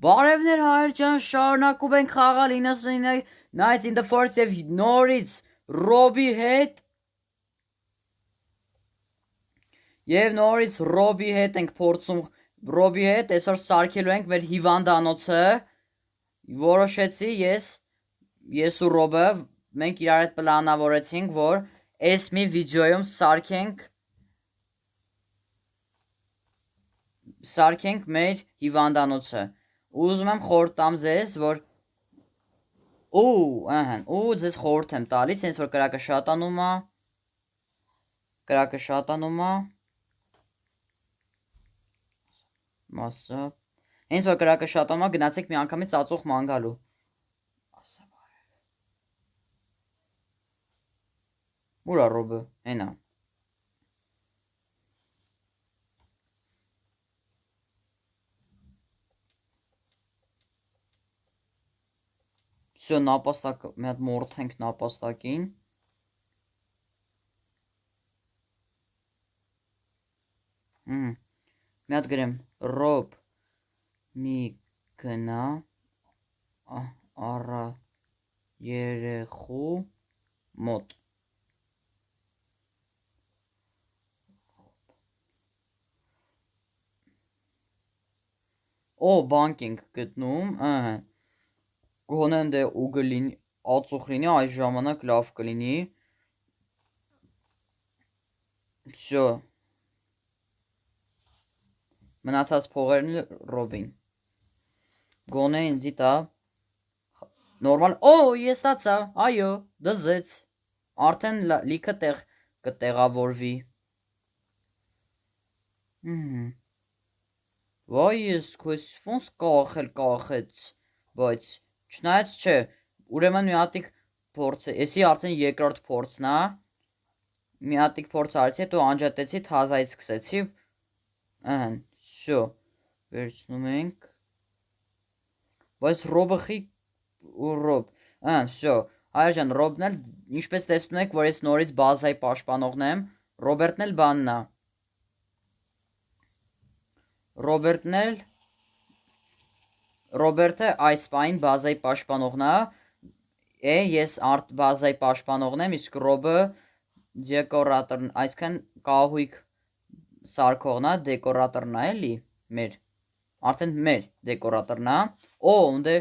Բարևներ հայր ջան, շարունակում ենք խաղալ 99 Nights in the Forest եւ նորից Ռոբի հետ ենք փորձում Ռոբի հետ այսօր սարքելու ենք մեր հիվանդանոցը որոշեցի ես ու Ռոբը մենք իրար հետ պլանավորեցինք որ այս մի վիդեոյում սարքենք մեր հիվանդանոցը ուզում եմ խորհուրդ տամ ձեզ որ ու ձեզ խորհուրդ եմ տալիս հենց որ կրակը շատանում է մասը հենց որ կրակը շատանում է գնացեք մի անգամից ծածուխ ման գալու ուր է Ռոբը հենա Всё, նապաստակ մի հատ մորթենք նապաստակին մի հատ գրեմ Ռոբ մի գնա առա երեխու մոտ բանկ ենք գտնում գոնե ընդ ու գլինի ածուխ լինի այս ժամանակ լավ կլինի Всё մնացած փողերն Ռոբին գոնե ինձի տա նորմալ ես ստացա այո դզեց արդեն լիքը տեղ կտեղավորվի Վայ ես քույս ոնց կախեց բայց չնայած չէ ուրեմն մի հատիկ փորձ էսի արդեն երկրորդ փորձն է մի հատիկ փորձ արեցի հետո անջատեցի թազայից սկսեցի всё վերցնում ենք բայց Ռոբը всё հայր ջան Ռոբն էլ ինչպես տեսնում եք որ ես նորից բազայի պաշտպանողն եմ Ռոբերտն էլ բանն է Ռոբերտը այս պայն բազայի պաշտպանողն է ես բազայի պաշտպանողն եմ իսկ Ռոբը դեկորատորն այսքան կահույք սարքողն է դեկորատորն է էլի արդեն մեր դեկորատորն է ընդ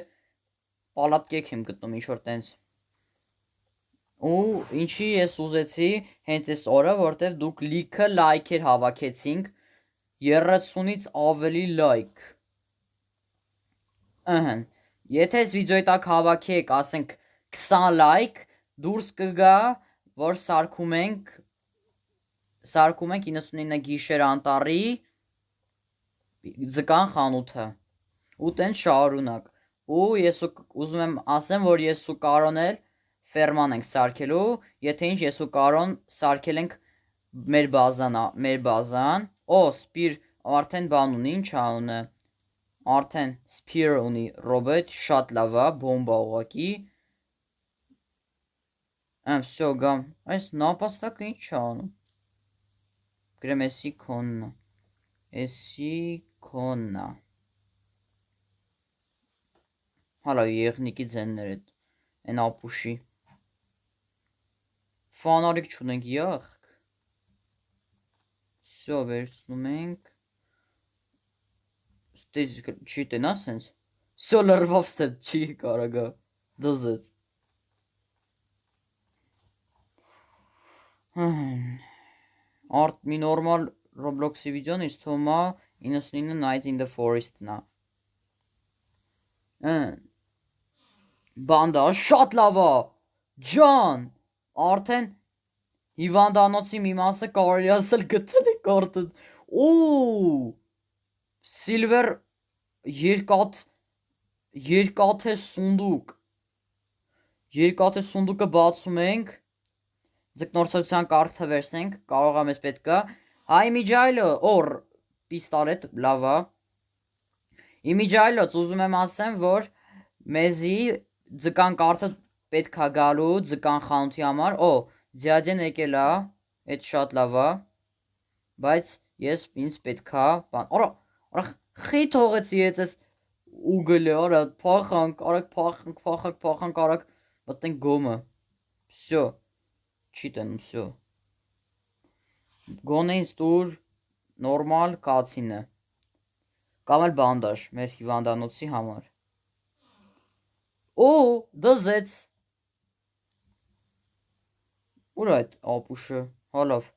պալատկեք եմ գտնում ինչ-որ տենց ու ինչի ես ուզեցի հենց այս օրը որտեվ դուք լիքը լայքեր հավաքեցինք 30-ից ավելի լայք եթե այս վիդեոյի տակ հավաքեք ասենք 20 լայք դուրս կգա որ սարքում ենք 99 գիշեր անտառի ձկան խանութը ու տենց շարունակ ու ես ուզում եմ ասեմ որ ես ու Կարոն էլ ֆերման ենք սարքելու եթե ինչ ես ու Կարոն սարքել ենք մեր բազան Սպիր արդեն բան ունի ինչ անունը արդեն Սպիր ունի Ռոբերտ շատ լավ է բոմբա ուղակի всё գամ այս նապաստակը ինչ է անում գրեմ էսի քոննա հալա եղնիկի ձեններ են ապուշի ֆանարիկ չունենք եղք всё վերցնում ենք Ստեզ չի տնա սենց всё լրվով ստեզ չի կարագա դզեց մի նորմալ Roblox-ի վիդեոն ինձ թվում է 99 Nights in the Forest-ն է բանդա շատ լավ է ջան արդեն հիվանդանոցի մի մասը կարելի ասել գտել եք արդեն Սիլվեր երկաթե սունդուկը բացում ենք ձկնորսության կարգը վերցնենք կարող եմ ես պետքա հայ միջայլո պիստոլետ լավ է իմիջայլոց ուզում եմ ասեմ որ մեզի ձկան կարգը պետքա գալու ձկան խանութի համար ձյադեն եկել է այդ շատ լավ է բայց ինձ պետքա խի թողեցի ես ուգլը, արա, փախանք, արագ փախանք, արագ մտնենք գոմը։ Всё, չի տնում, всё։ Գոնե ինձ տուր նորմալ կացինը։ Կամ էլ բանդաժ մեր հիվանդանոցի համար։ Օ, դզեց։ Ուր է այդ ապուշը։ Հալավ։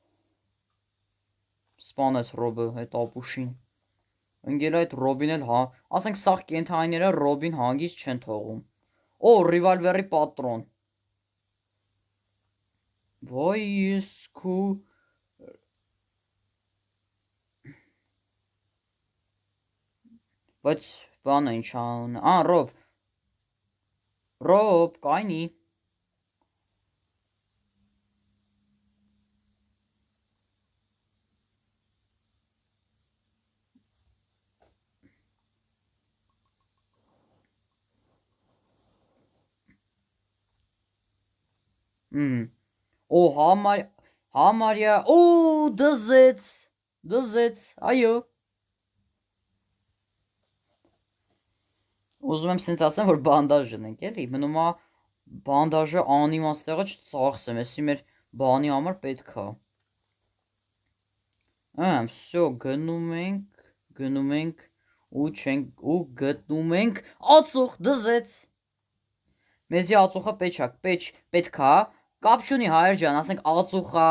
Սպանեց Ռոբը այդ ապուշին։ Ընկել այդ Ռոբին էլ հա, ասենք սաղ կենթանիները Ռոբին հանգիստ չեն թողում։ Օ, ռիվալվերի պատրոն։ Վայ, ես քու բայց բանը ինչ ան։ Ռոբ, կայնի։ Օ, համարյա, օ, դզեց, այո։ Ուզում եմ սենց ասեմ, որ բանդաժ ունենք, էլի, մնում է բանդաժը անիմաստեղը չծախսեմ, էսի մեր բանի համար պետք է։ Всё, գնում ենք ու գտնում ենք ածուխ, դզեց։ Մեզի ածուխը պետք է, կապ չունի հայր ջան, ասենք ածուխա,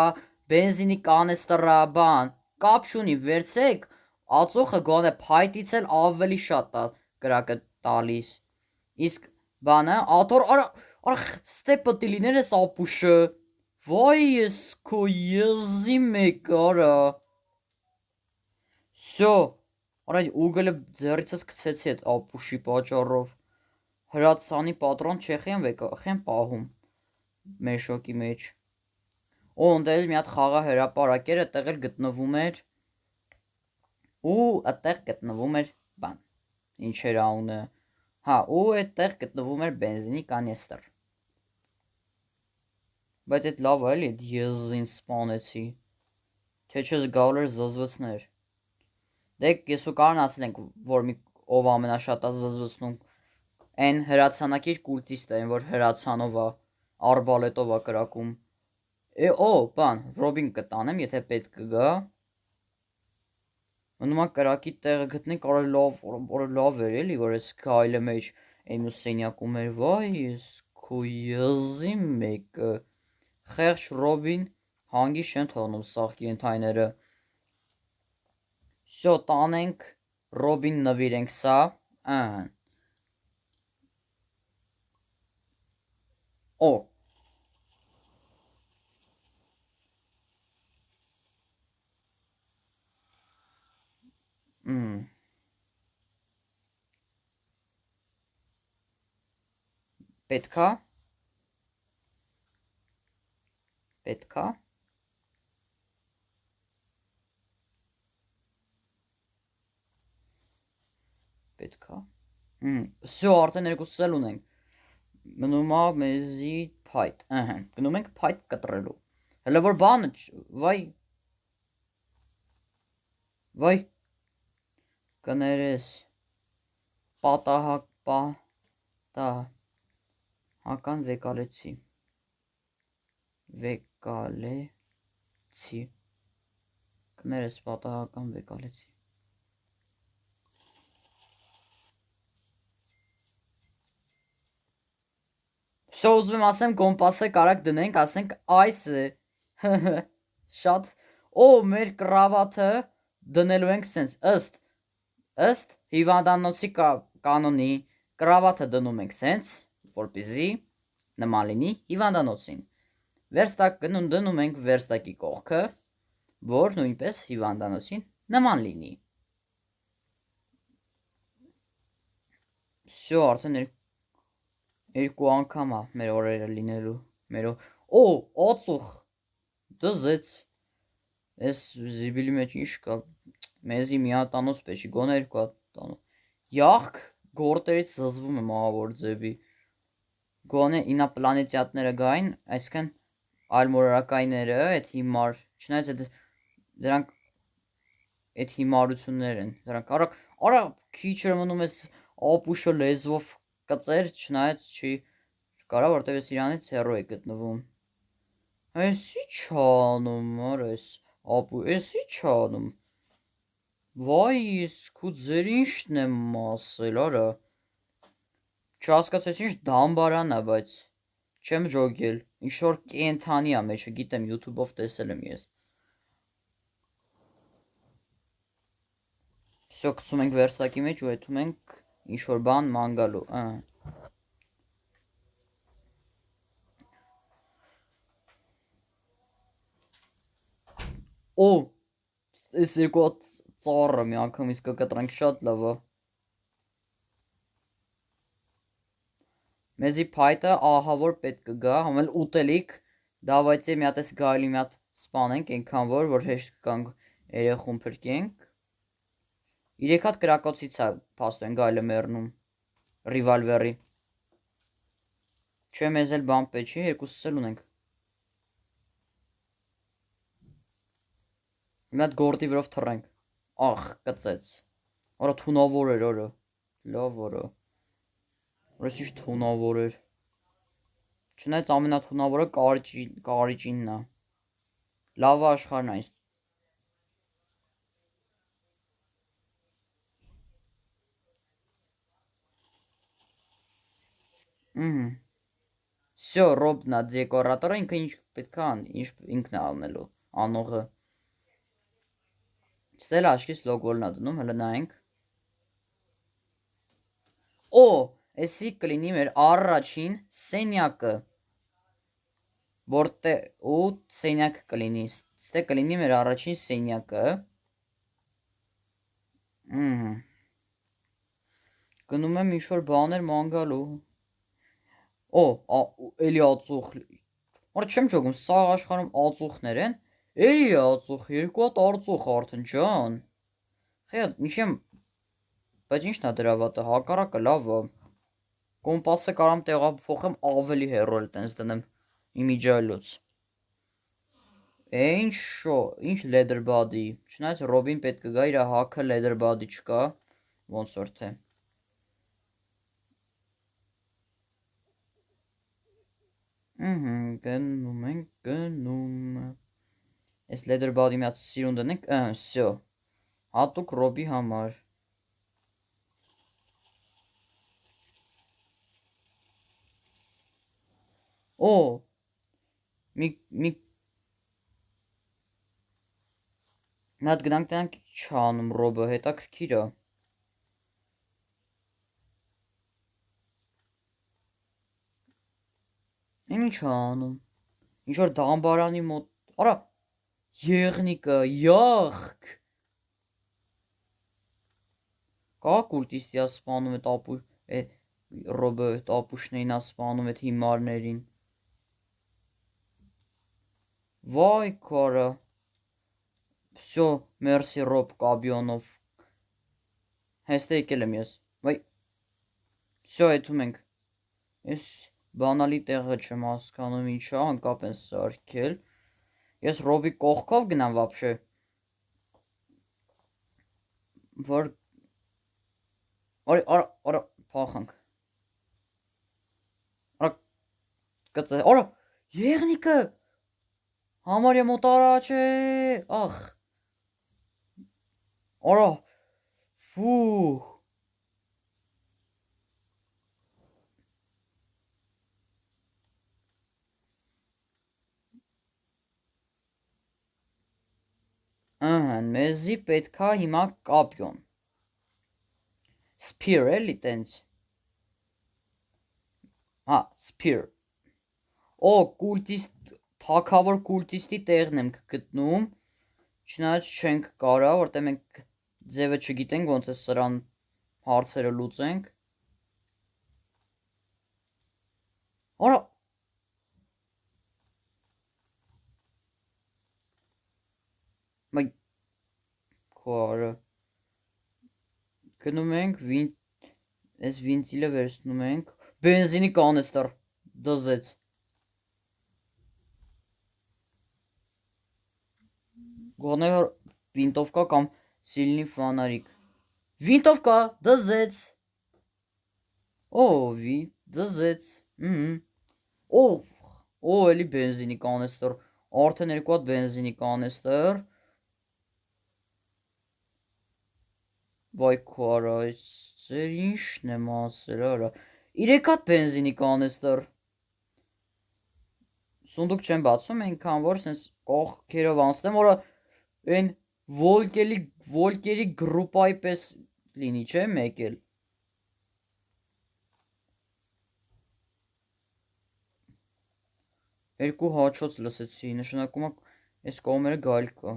բենզինի կանեստրա, բան, կապ չունի, վերցեք, ածուխը գոնե փայտից էլ ավելի շատ կրակը տալիս։ Իսկ բանը, աթոր, արա, ստեպը տիլիներ ես ապուշը, վայ ես քո եզի մեկ, արա։ Всё, արա ուգլը ձեռիցս գցեցի այդ ապուշի պատճառով։ Հրացանի պատրոն չեմ պահում մեշոկի մեջ։ Ու ընդել մի հատ խաղա հրապարակ էր, այդտեղ էլ գտնվում էր ու այդտեղ գտնվում էր բան։ Ինչ էր անունը։ Հա, ու այդտեղ գտնվում էր բենզինի կանեստր։ Բայց այդ լավ է, էլի, եզին սպանեցի։ Թե չես գալ էր զզվցներ։ Դե ես ու Կարեն ասել ենք, որ ով ամենաշատ է զզվցնում այն հրացանակիր կուլտիստը, այն որ հրացանով է, արբալետով է կրակում։ Բան, Ռոբին կտանեմ, եթե պետք կգա։ Մնում է կրակի տեղը գտնենք, արա լավ էր, էլի, որ ես գայլը մեջ այն ու սենյակում էր, վայ, ես քո եզի մեկը։ Խեղճ Ռոբին հանգիստ չեն թողնում սաղ կենթայիները։ Всё, տանենք, Ռոբին նվիրենք սա, Օ, պետքա, պետքա, Всё, արդեն երկուսս էլ ունենք, մնում է մեզի փայտ, գնում ենք փայտ կտրելու, հələ որ բանը, վայ, կներես, պատահական վեկալեցի, կներես, պատահական վեկալեցի, Всё, ուզում եմ ասեմ, կոմպասը կարակ դնենք, ասենք այս է, շատ, մեր կրավաթը դնելու ենք սենց, ըստ հիվանդանոցի կանոնի, կրավաթը դնում ենք սենց, որպեսզի նման լինի հիվանդանոցին, դնում ենք վերստակի կողքը, որ նույնպես հիվանդանոցին նման լինի, Всё, արդեն երկու անգամ է մեր օրերը լինելու, ածուխ, դզեց, ես զիբիլի մեջ ինչ կա, մեզի մի հատ տանոց պեչի, գոնե երկու հատ տանոց, յախք գորտերից զզվում եմ ահավոր ձևի, գոնե ինապլանետյատները գային, այսքան այլմոլորակայինները, այդ հիմար, չնայած դրանք այդ հիմարություններ են, դրանք, արա քիչ էր մնում ես ապուշը լեզվով կծեր, չնայած չի կարա, որտեվ ես իրանից հեռու է գտնվում։ Էսի չանում, արես, ապու, էսի չանում։ Վայ, իսկ ու ձեր ինչն եմ ասել, արա։ Չհասկացես ինչ դամբարան է, բայց չեմ ջոգել, ինչ-որ կենթանի է մեջը, գիտեմ, YouTube-ով տեսել եմ ես։ Всё, գցում ենք վերստակի մեջ ու հետում ենք ինչ-որ բան ման գալու, Օ, այս երկու ծառը մի անգամ իսկ կկտրենք շատ լավ է։ Մեզի փայտը ահա որ պետք կգա, համել ուտելիք, դավայցե մի հատ էս գայլի մի հատ սպանենք, այնքան որ հեշտ կգանք երեխուն փրկենք։ 3 հատ կրակոցից է փաստորեն գայլը մեռնում, ռիվալվերի։ Չէ, մեզ էլ բան պետք չի, երկուսս էլ ունենք։ Մի հատ գորդի վրով թռենք։ Ախ, կծեց։ Արա թունավոր էր, արա։ Լավ արա։ Որս ինչ թունավոր էր։ Չնայած ամենաթունավորը կարիճինն է։ Լավ աշխարհն է։ Всё, Ռոբն է դեկորատորը, ինքը ինչ պետք է ինչ ինքն է անելու, անողը։ Ստել աչքից լոգոլն է դնում, հələ նայենք։ Օ, էսի կլինի մեր առաջին սենյակը։ Որտե ու սենյակ կլինի, ստե կլինի մեր առաջին սենյակը։ Գնում եմ ինչ-որ բաներ ման գալու։ Օ, էլի ածուխ։ Որ չեմ ճոգում, սա աշխարհում ածուխներ են։ Էլի ածուխ, երկու հատ ածուխ արդեն ջան։ Խիա, ինչեմ, բայց ի՞նչն է դրա վատը, հակառակը լավ է։ Կոմպասը կարամ տեղափոխեմ ավելի հեռու էլ տենց դնեմ իմիջայլոց։ Ինչ leather body, չնայած Ռոբին պետք կգա, իր հաքը leather body չկա, ոնց որ թե։ Գնում ենք, գնում։ Այս leather body մի հատ սիրուն դնենք, всё։ Հատուկ Ռոբի համար։ Օ, մի հատ գնանք տանք չանում Ռոբը, հետաքրքիր է։ Ինչ անում։ Ինչ որ դամբարանի մոտ, արա, եղնիկը, յախք։ Կա կուլտիստիա սպանում է տապու, Ռոբը տապուշներին է սպանում այդ հիմարներին։ Վայ քարը։ Всё, մերսի Ռոբ Կաբյոնով։ Հեստե եկել եմ ես։ Վայ։ Всё, հետում ենք։ Ես բանալի տեղը չեմ հասկանում ինչա, անկապ են սարքել։ Ես Ռոբի կողքով գնամ вообще։ Որ Արա, փախանք։ Արա, կծե, արա, եղնիկը։ Համարյա մոտ առաջ է, ախ։ Արա, ֆու։ Մեզի պետքա հիմա կապյոն։ Spear էլի տենց։ Հա, spear։ Օ, կուլտիստ, թագավոր կուլտիստի տեղն եմ գտնում, չնայած չենք կարա, որտեղ մենք ձևը չգիտենք, ոնց է սրան հարցերը լուծենք։ Արա, մայ քարը։ Գնում ենք, այս վինտիլը վերցնում ենք, բենզինի կանեստր, դզեց։ Գոնե որ վինտովկա կամ սիլնի ֆանարիկ։ Վինտովկա, դզեց։ Վի դզեց։ Ով, էլի բենզինի կանեստր, արդեն 2 հատ բենզինի կանեստր, վայ քոարա, ձեր ինչն եմ ասել, արա, 3 հատ բենզինի կանեստր, սունդուկ չեմ բացում, ենքան որ սենց կողքերով անցնեմ, որը են վոլկերի գրուպայի պես լինի, չէ, մեկ էլ։ Երկու հաչոց լսեցի, նշանակում է այս կողմերը գայլ կա։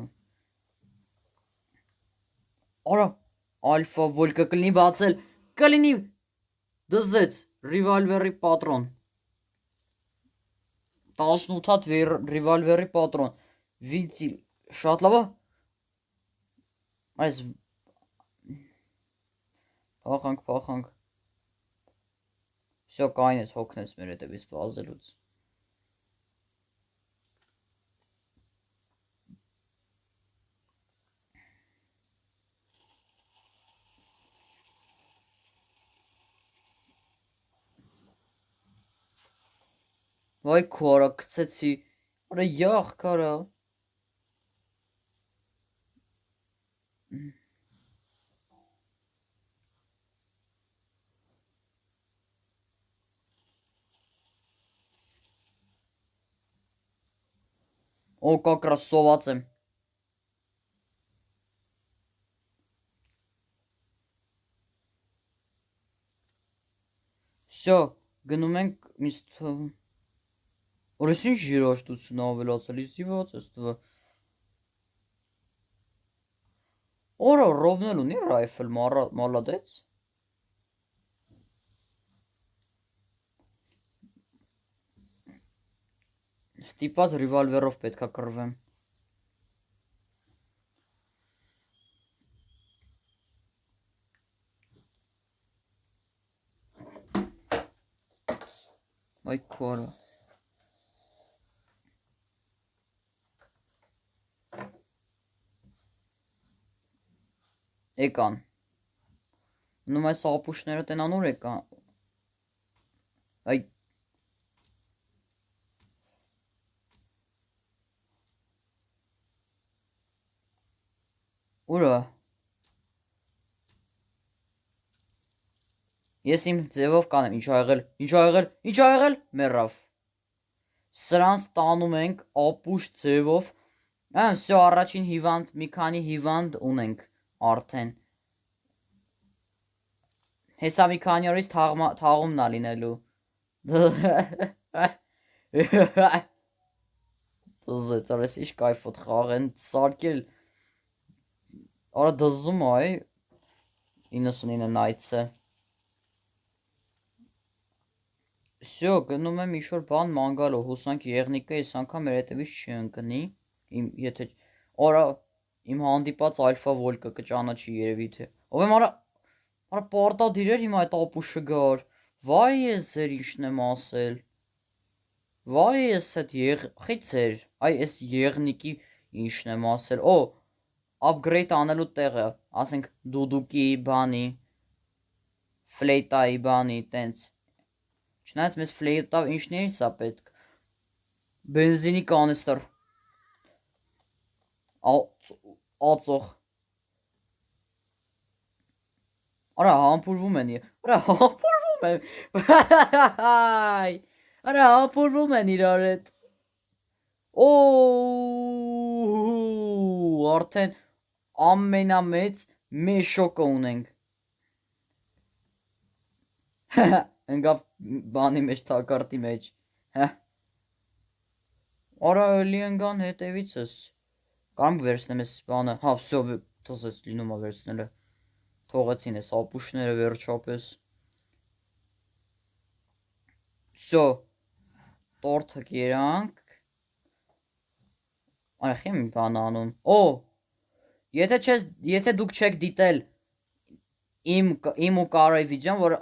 Արա, ալֆա վոլկը կլինի բացել, կլինի դզեց, ռիվալվերի պատրոն։ 18 հատ ռիվալվերի պատրոն, վիցիլ, շատ լավա, այս, փախանք, վսյո կայնեց հոգնեց մեր հետևից վազելուց։ Վայ քոարա, կծեցի, արա յախ կարա։ Օ կակրա սոված եմ։ Վսյո, գնում ենք միստով։ Որս ինչ երաշտություն ավելացել, իզիված ես տվը։ Օրա ռոբնել ունի ռայֆել, մալադեց։ Տիպած ռիվալվերով պետքա կռվեմ։ Վայ քոարա։ Եկան։ Նում այս ապուշները տենանուր եկան։ Այ։ Ուրա։ Ես իմ ձևով կանեմ, ինչ ա եղել, մեռավ։ Սրանց տանում ենք ապուշ ձևով, վսյո առաջին հիվանդ, մի քանի հիվանդ ունենք արդեն։ Հեսա մի քանի օրից թաղումն ա լինելու։ Դզեց, արես ինչ կայֆոտ խաղեն, սարկել, արա դզում այ, 99 նայցը։ Վսյո, գնում եմ ինչ-որ բան մանգալով, հուսանք եղնիկը ես անգամ մեր հետևից չի ընկնի, եթե, արա, իմ հանդիպած ալֆա վոլկը կճանաչի երևի թե, ով եմ արա պարտադիր էր հիմա այդ ապուշը գար, վայ ես ձեր ինչն եմ ասել, վայ ես այդ խիցեր, այ ես եղնիկի ինչն եմ ասել, upgrade անելու տեղը, ասենք դուդուկի բանի, ֆլեյտայի բանի, տենց, չնայած մեզ ֆլեյտավ ինչներից ա պետք, բենզինի կանեստր, ածող, արա համպուրվում են, արա համպուրվում են իրար հետ, արդեն ամենամեծ մեծ շոկը ունենք, ընգավ բանի մեջ, թակարտի մեջ, արա էլի ընգան հետևիցս, կարմ վերցնեմ ես բանը, վսյո թզես լինում ա վերցնելը, թողեցին ես ապուշները վերջապես, վսյո, տորդը կերանք, արեխ եմ բան անում, եթե դուք չեք դիտել իմ ու Կարոյի վիդեոն, որ,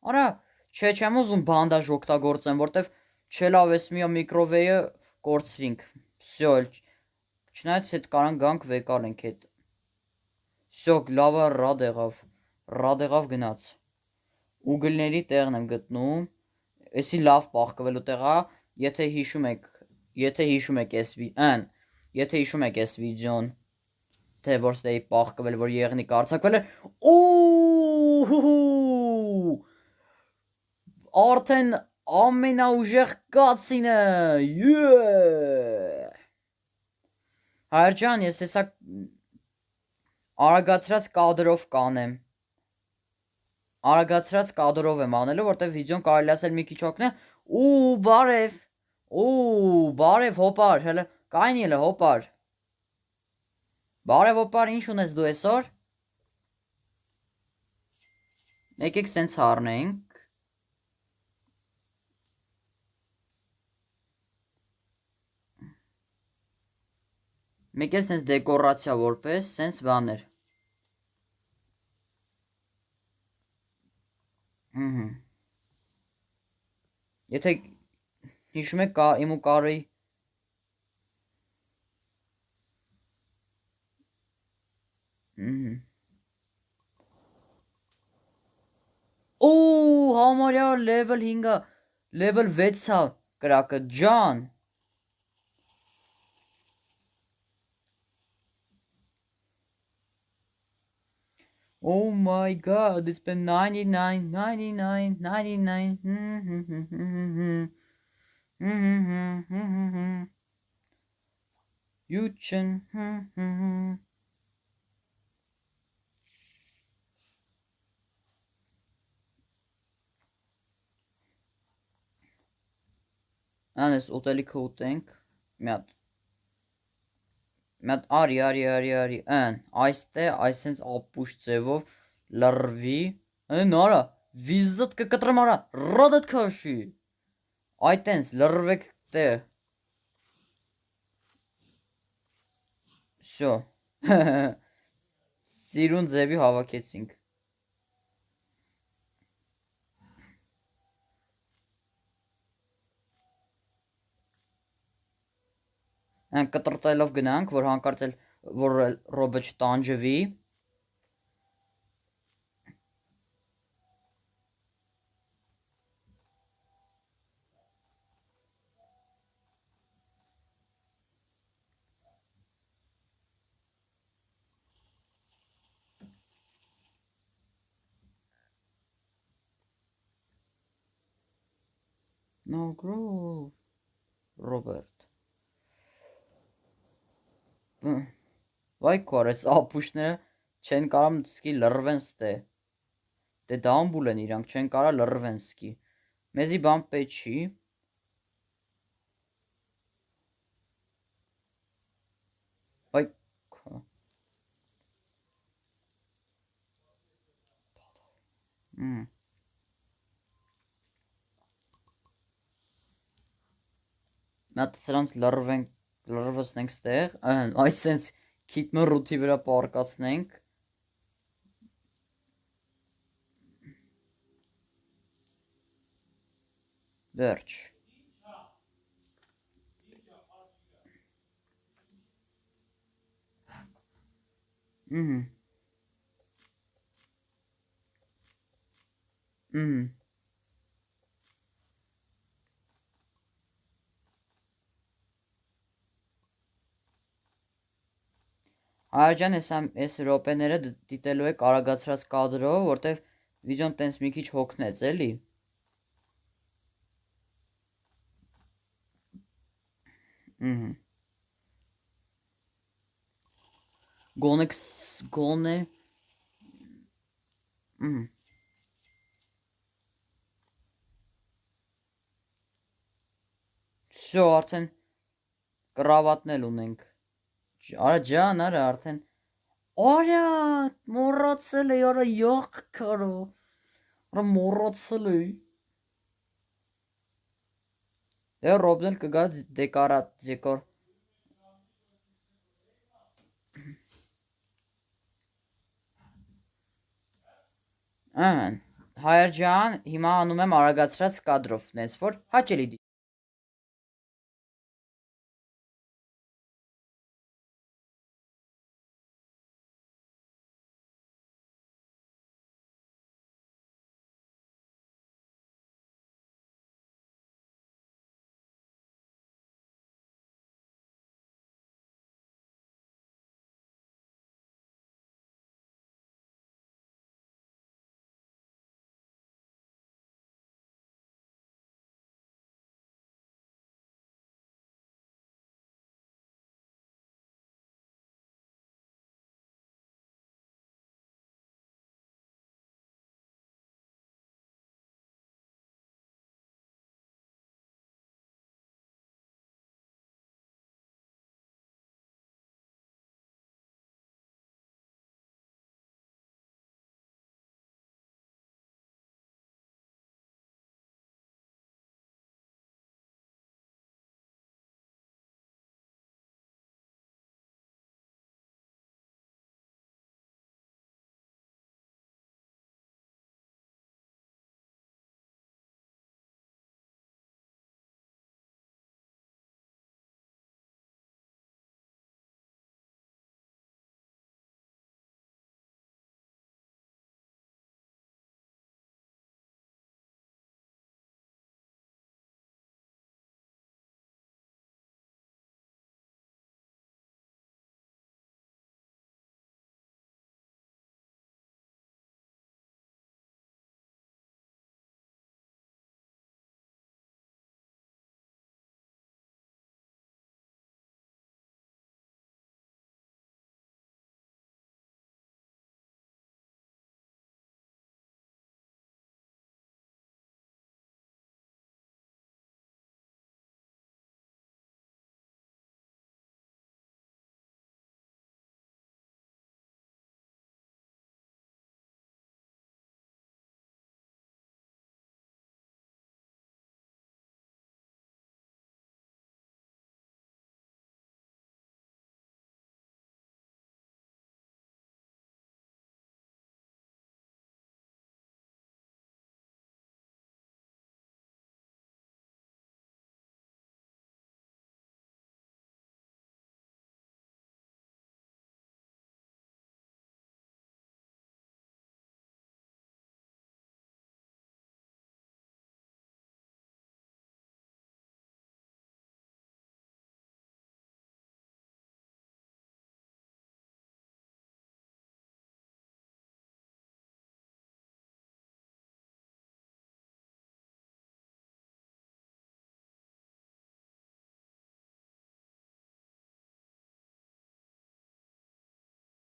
արա, չեմ ուզում բանդաժ օգտագործեմ, որտեվ չելավ ես միա միկրովեյը կորցրինք, վսյո, չնայած հետ կարան գանք վեկալենք հետ, վսյո, լավա ռադ եղավ գնաց, ուգլների տեղն եմ գտնում, էսի լավ պահկվելու տեղ է, եթե հիշում եք այս վիդեոն, թե որ ստեի պահկվել, որ եղնիկ արձակվել է, արդեն ամենաուժեղ կացինը, Հայր ջան, ես հեսա արագացրած կադրով կանեմ, արագացրած կադրով եմ անելու, որտև վիդեոն կարելի ասել մի քիչ օգնե, բարև հոպար, հələ կային ելը հոպար, բարև հոպար, ինչ ունես դու այսօր, եկեք սենց հարնենք, մեկ էլ սենց դեկորացիա որպես, սենց բաներ, եթե հիշում եք իմ ու կարի համարյա level 5-ը, level 6-ը կրակը, ջան, oh my god, it's been 99, 99, 99, Յուչն, անես ուտելիքը ուտենք, միատ արի, այստե, այսենց ապուշ ձևով լրվի, նարա, վիզըտ կկտրմ արա, ռադըտ կաշի, այտենց լրվեք տե, շո, սիրուն ձևի հավաքեցինք, կտրտելով գնանք, որ հանկարծ էլ, որ ռոբը չտանջվի, No groove, Robert, վայ կորես ապուշները չեն կարամ սկի լրվեն ստե, դե դամբուլ են իրանք, չեն կարա լրվեն սկի, մեզի բան պետ չի, վայ Մատ սրանց լրվացնենք ստեղ, այս սենց քիթմը ռութի վրա պարկացնենք, վերջ, Հայր ջան, այս ռոպեները դիտելու եք արագացրած կադրով, որտև վիդեոն տենց մի քիչ հոգնեց, էլի։ Գոնե Շո արդեն կրավատնել ունենք, արա ջան, արա արդեն, արա մորացել է, արա յախ կարո, արա մորացել է, դե ռոբն էլ կգա դեկոր, Հայր ջան, հիմա անում եմ արագացրած կադրով, նենց որ հաճելի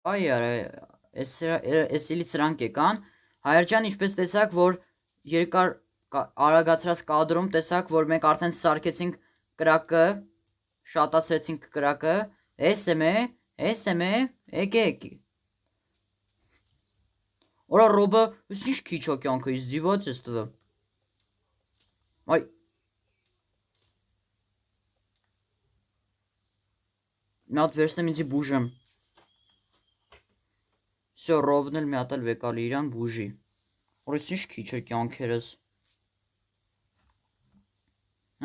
Այ արա, էս իլի սրանք եկան։ Հայր ջան, ինչպես տեսակ, որ երկար արագացրած կադրում տեսակ, որ մենք արդեն սարքեցինք կրակը, շատացրեցինք կրակը։ Էս է, եկեք։ Օրա Ռոբը, ես ինչ քիչ է կյանքը, իս ձիված ես տվը։ Այ, մի հատ վերցնեմ ինձի բուժեմ։ Всё, Ռոբն էլ մի հատ էլ վեկալի իրան բուժի։ Որ ես ինչ քիչ է կյանքերս։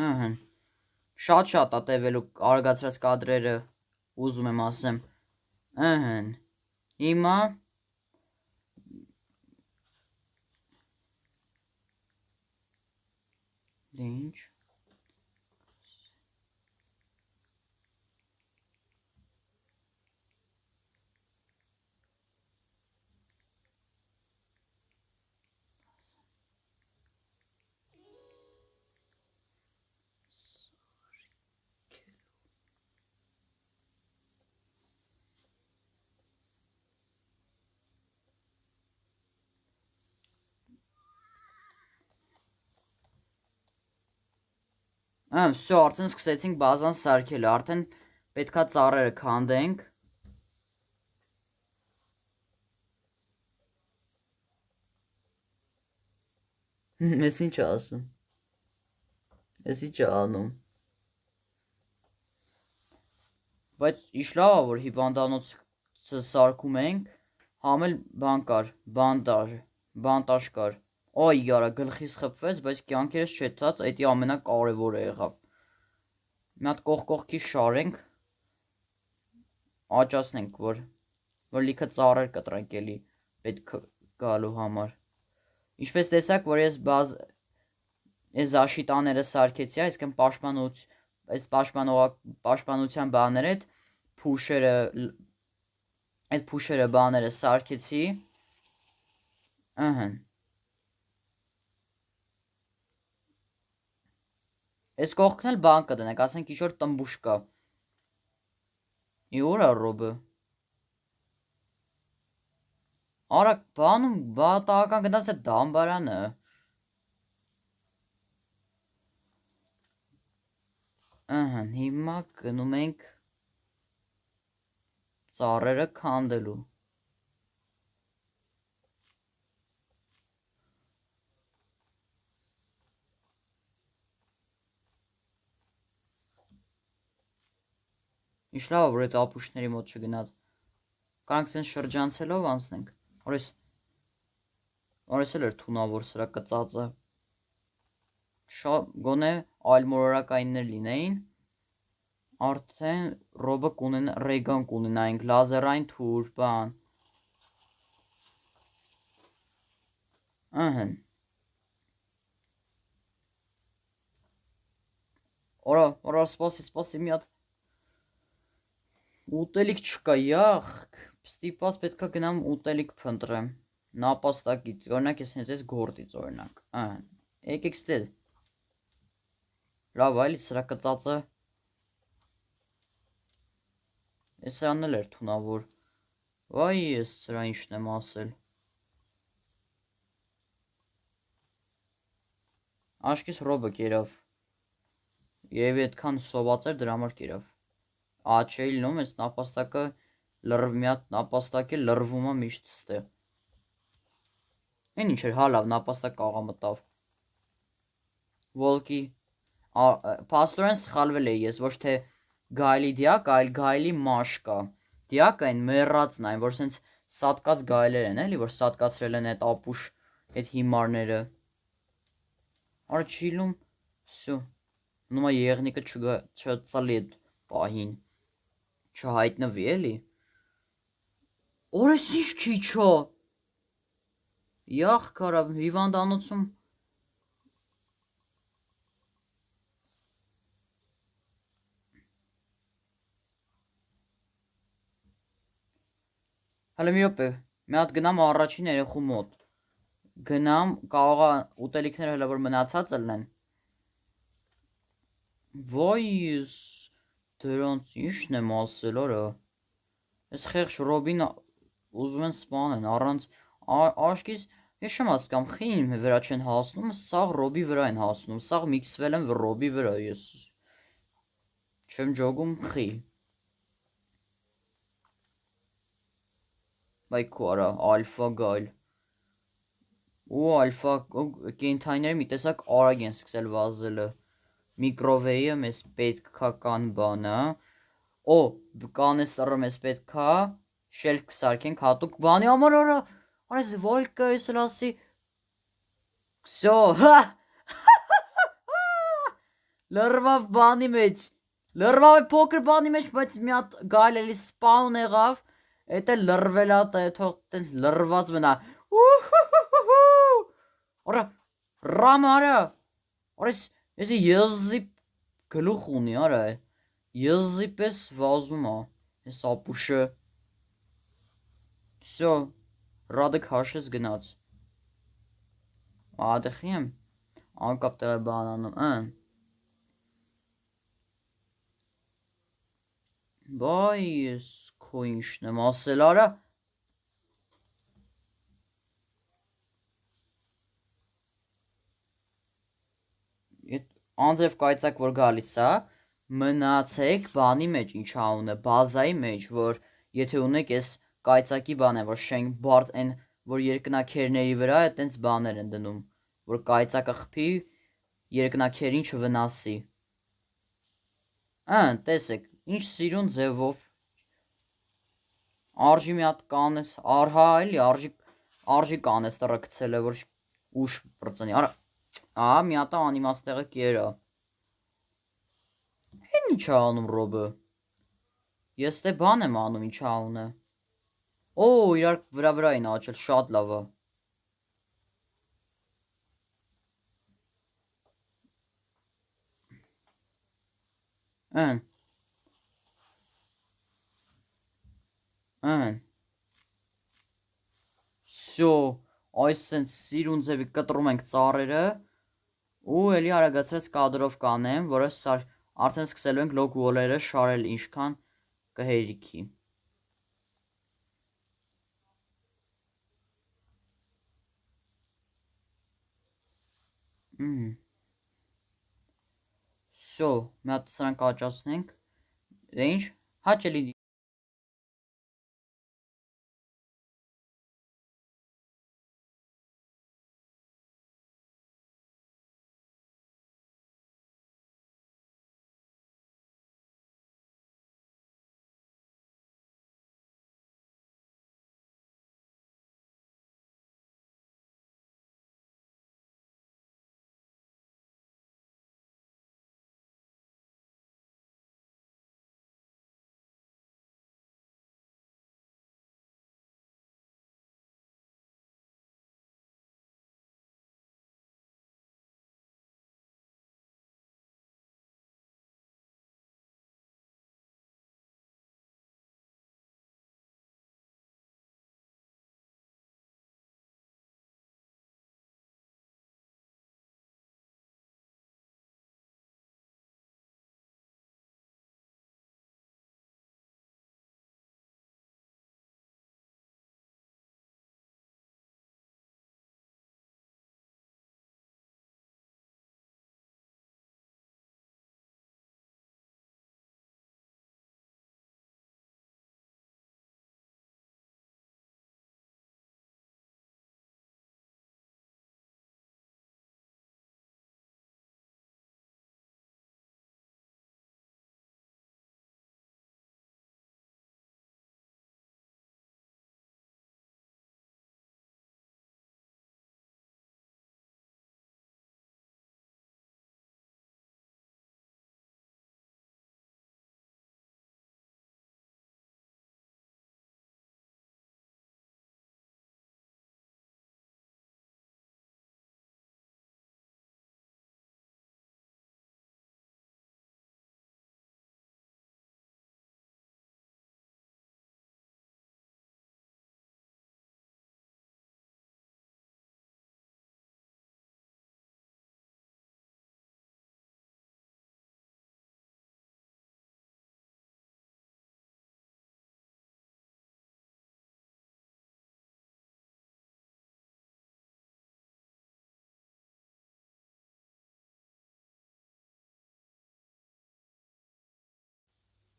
Ահա։ Շատ ա տևելու արագացրած կադրերը, ուզում եմ ասեմ։ Ահա։ Հիմա դե ինչ։ Всё, արդեն սկսեցինք բազան սարքել, արդեն պետքա ծառերը քանդենք։ Ես ինչ ասում։ Ես ինչ անում։ Բայց իշ լավ է, որ հիվանդանոցը սարքում ենք, համ էլ բան կար, բանտաժ կար։ Այ յարա, գլխիս խփվեց, բայց կյանքերս չհետաց, էդի ամենակարևորը եղավ։ Մի հատ կողքի շարենք, աճացնենք, որ լիքը ծառեր կտրենք էլի պետք գալու համար։ Ինչպես տեսակ, որ ես այս զաշիտաները սարքեցի, այսինքն պաշտպանության բաները, այդ փուշերը բաները սարքեցի։ Ահա։ Այս կողքն էլ բան կդնենք, ասենք ինչ որ տմբուշ կա։ Իուր է Ռոբը։ Արա բանում բատական գնաց է դամբարանը։ Ահա, հիմա գնում ենք ծառերը քանդելու։ Ինչ լավ որ այդ ապուշների մոտ չգնաց։ Կարանք սենց շրջանցելով անցնենք։ Օրես էլ էր թունավոր սրա կծածը։ Շատ գոնե այլ մոլորակայիններ լինեին։ Արդեն Ռոբը Ռեգան կունենայինք, լազերային թուր, բան։ Ահա։ Օրա, սպասի մի հատ ուտելիք չկա, յախք, ստիպված պետքա գնամ ուտելիք փնտրեմ, նապաստակից, օրինակ ես հենց ես գործից օրինակ, եկեք ստել, լավ այլի սրա կծածը, ես սրանն էլ էր թունավոր, վայ ես սրա ինչն եմ ասել, աշկիս Ռոբը կերավ, և այդքան սոված էր դրա համար կերավ, չէի լինում, ես նապաստակը մի հատ նապաստակ է լրվում է միշտ ստեղ։ Են ինչ էր, հա լավ, նապաստակ աղա մտավ։ Վոլկի, պաստորեն սխալվել էի ես, ոչ թե գայլի դյակ, այլ գայլի մաշկա։ Դյակը այն մեռածն այն, որ սենց սատկած գայլեր են, էլի, որ սատկացրել են այդ ապուշ, այդ հիմարները։ Արա չիլում, սյո, նոմա եղնիկը չծալի այդ պահին։ Չհայտնվի էլի։ Օրես ինչ քիչ է։ Յախ կարա հիվանդանոցում։ Հələ մի րոպե, մի հատ գնամ առաջին երեխու մոտ։ Գնամ, կարող է ուտելիքները հələ որ մնացած լինեն։ Վայ, դրանց ինչն եմ ասել, արա։ Այս խեղճ Ռոբին ուզում են սպանեն առանց աշկից ես չեմ հասկանում խին վրա չեն հասնում սաղ ռոբի վրա են հասնում սաղ միքսվել են ռոբի վրա ես չեմ ջոգում խի բայ քո արա ալֆա գայլ ու ալֆա կենթայիները մի տեսակ արագ են սկսել վազելը միկրովեյը մեզ պետքա կան բանը օ կանեստերը մեզ պետքա շելֆ կսարքենք հատուկ բանի համար արա արես վոլկա ես լասի всё հա լրվավ բանի մեջ լրվավ փոքր բանի մեջ բայց մի հատ գալ էլի սպաուն եղավ էդ էլ լրվելա թող տենց լրված մնա արա ռամ արա արես էսի եզի գլուխ ունի արա եզի պես վազում է էս ապուշը всё Ռադը քաշեց գնաց ադխի եմ անկապ տեղ բան անում բայ ես քո ինչն եմ ասել արա անձև կայծակ որ գալիս է մնացեք բանի մեջ ինչա ունը բազայի մեջ որ եթե ունեք այս կայծակի բան է որ շենք բարդ են որ երկնակերների վրա է տենց բաներ են դնում որ կայծակը խփի երկնակերին չվնասի տեսեք ինչ սիրուն ձևով արժի մի հատ կանես արհա էլի արժի կանեստերը գցել է որ ուշ բրծնի արա մի հատ անիմաստեղը կերա հեն ինչ անում ռոբը ես դե բան եմ անում ինչ անունը օ իրար վրա են աճել շատ լավ է всё այս սենց սիրուն ձևի կտրում ենք ծառերը ու էլի արագացրած կադրով կանեմ որը արդեն սկսելու ենք լոգ ուոլերը շարել ինչքան կհերիքի всё մի հատ սրանք աճացնենք դե ինչ հաճելի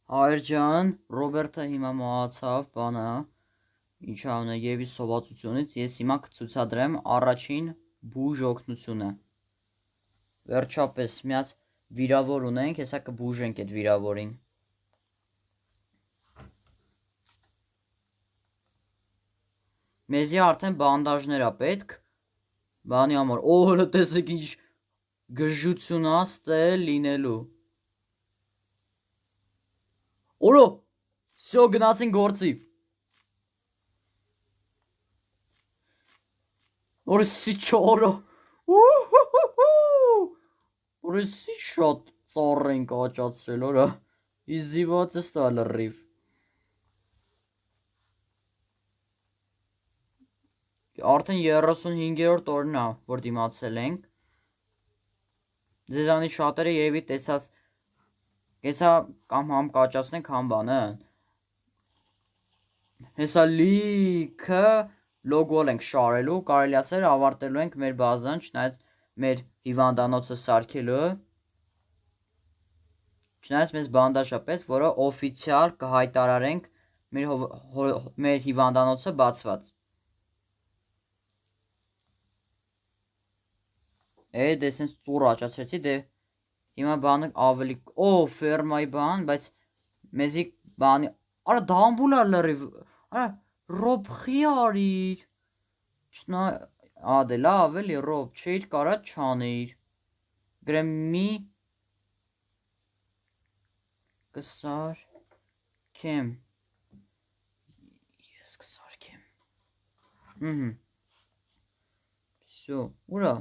Հայր ջան, Ռոբերտը հիմա մահացավ, բանը, ինչ անունը եւ իր սովածությունից ես հիմա կցուցադրեմ առաջին բուժ օգնությունը։ Վերջապես մի հատ վիրավոր ունենք, հեսա կբուժենք այդ վիրավորին։ Մեզի արդեն բանդաժներ է պետք, բանի համար, օհը տեսեք ինչ գժություն աստե լինելու։ Օրո, всё գնացին գործի։ Օրսի չորո։ Օրսի շատ ծառ ենք աճացրել, օրա։ Իզիված է ստա լրիվ։ Արդեն 35-րդ օրն է, որ դիմացել ենք։ Ձեզանից շատերը երևի տեսած կեսա կամ համ կաճացնենք համ բանը։ Հեսա լիքը լոգոլ ենք շարելու, կարելի ասել ավարտելու ենք մեր բազան, չնայած մեր հիվանդանոցը սարքելու։ Չնայած մեզ բանդաժա պետք, որը օֆիցիալ կհայտարարենք մեր հիվանդանոցը բացված։ Դե սենց ծուռ աճացրեցի, դե հիմա բանը ավելի, ֆերմայի բան, բայց մեզի բանի, արա դամբուլա լրիվ, արա ռոբխի արիր, չնա, դե լավ էլի ռոբ, չէիր կարա չանեիր, գրեմ մի կսարքեմ, ես կսարքեմ, всё, ուրա,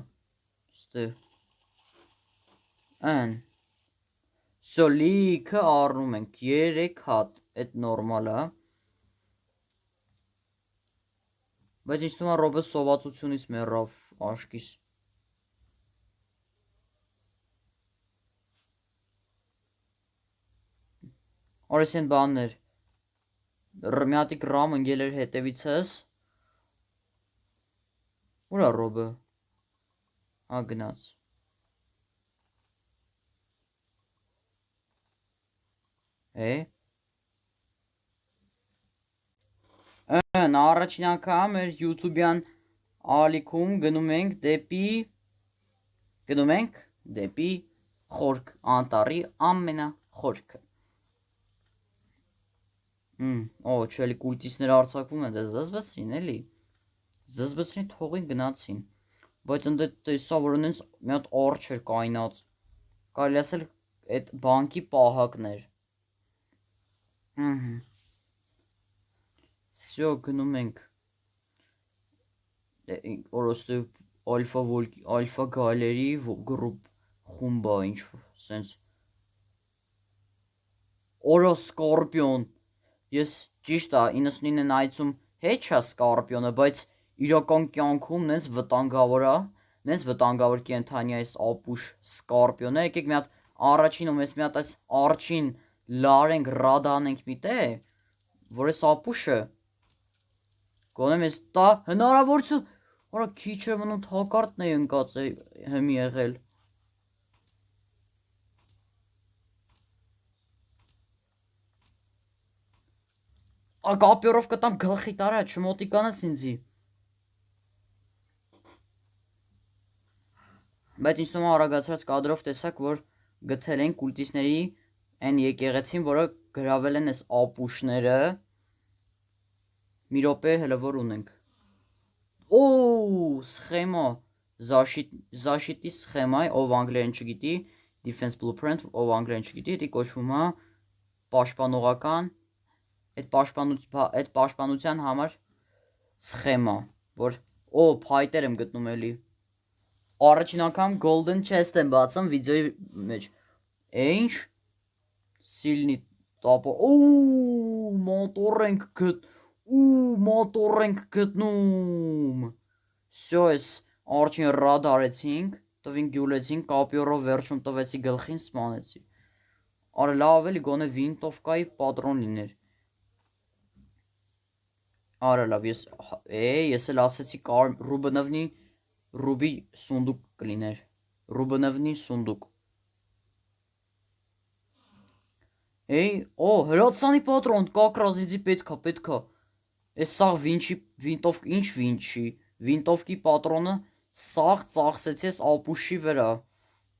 Ան Սո լիքը առնում ենք 3 հատ, այդ նորմալ է։ Բայց ինձ թվում է Ռոբը սովածությունից մեռավ աշկիս։ Արեսեն բաններ։ Մի հատիկ ռամ ընկել էր հետևիցս։ Ուրա Ռոբը։ Գնաց։ Առաջին անգամ մեր YouTube-յան ալիքում գնում ենք դեպի խորք, անտառի ամենախորքը։ Չէ, կուլտիստները արձակվում են, դες զզվեցրին էլի։ Զզվեցրին թողին գնացին։ Բայց ընդ տեսա, որ ունենց մի հատ արջ էր կայնած։ Կարելի ասել այդ բանկի պահակներ։ Всё, գնում ենք։ Օրոստե ալֆա գալերի գրուպ խումբա ինչ սենց։ Օրա Սկորպիոն։ Ես ճիշտ է 99-ն այցում հետ չա Սկորպիոնը, բայց իրական կյանքում նենց վտանգավոր է, նենց վտանգավոր կենթանի այս ապուշ Սկորպիոնը, եկեք մի հատ առաջինում ես մի հատ այս արջին լարենք, ռադանենք միտե, որ այս ապուշը գոնեմ ես տա հնարավորություն, որա քիչ է մնում թակարդն է ընկած հմի եղել։ Կապյորով կտամ գլխի տարա, չմոտիկանաս ինձի։ Բայց ինձ թվում է արագացած կադրով տեսակ, որ գտել են կուլտիստների այն եկեղեցին, որը գրավել են այս ապուշները։ Մի րոպե հələ որ ունենք։ Սխեմա, զաշիտի սխեմա, ով անգլերեն չգիտի, defense blueprint, ով անգլերեն չգիտի, դա կոչվում է պաշտպանողական, այդ պաշտպանության համար սխեմա, որ փայտեր եմ գտնում էլի։ Առաջին անգամ golden chest եմ բացում վիդեոյի մեջ։ Ինչ սիլնի տապո, մոտոր ենք գտնում։ Всё, այս արջին ռադարեցինք, տվին գյուլեցինք, կապյորով վերջում տվեցի գլխին, սպանեցի։ Արա լավ էլի գոնե վինտովկայի պատրոն լիներ։ Արա լավ, ես էլ ասեցի Ռուբի սունդուկ կլիներ։ Ռուբնովնի սունդուկ։ Հրացանի պատրոն, կակրազիձի պետքա։ Էս սաղ վինտովք, ինչ վինչի, վինտովքի պատրոնը սաղ ծախսեցի ես ապուշի վրա,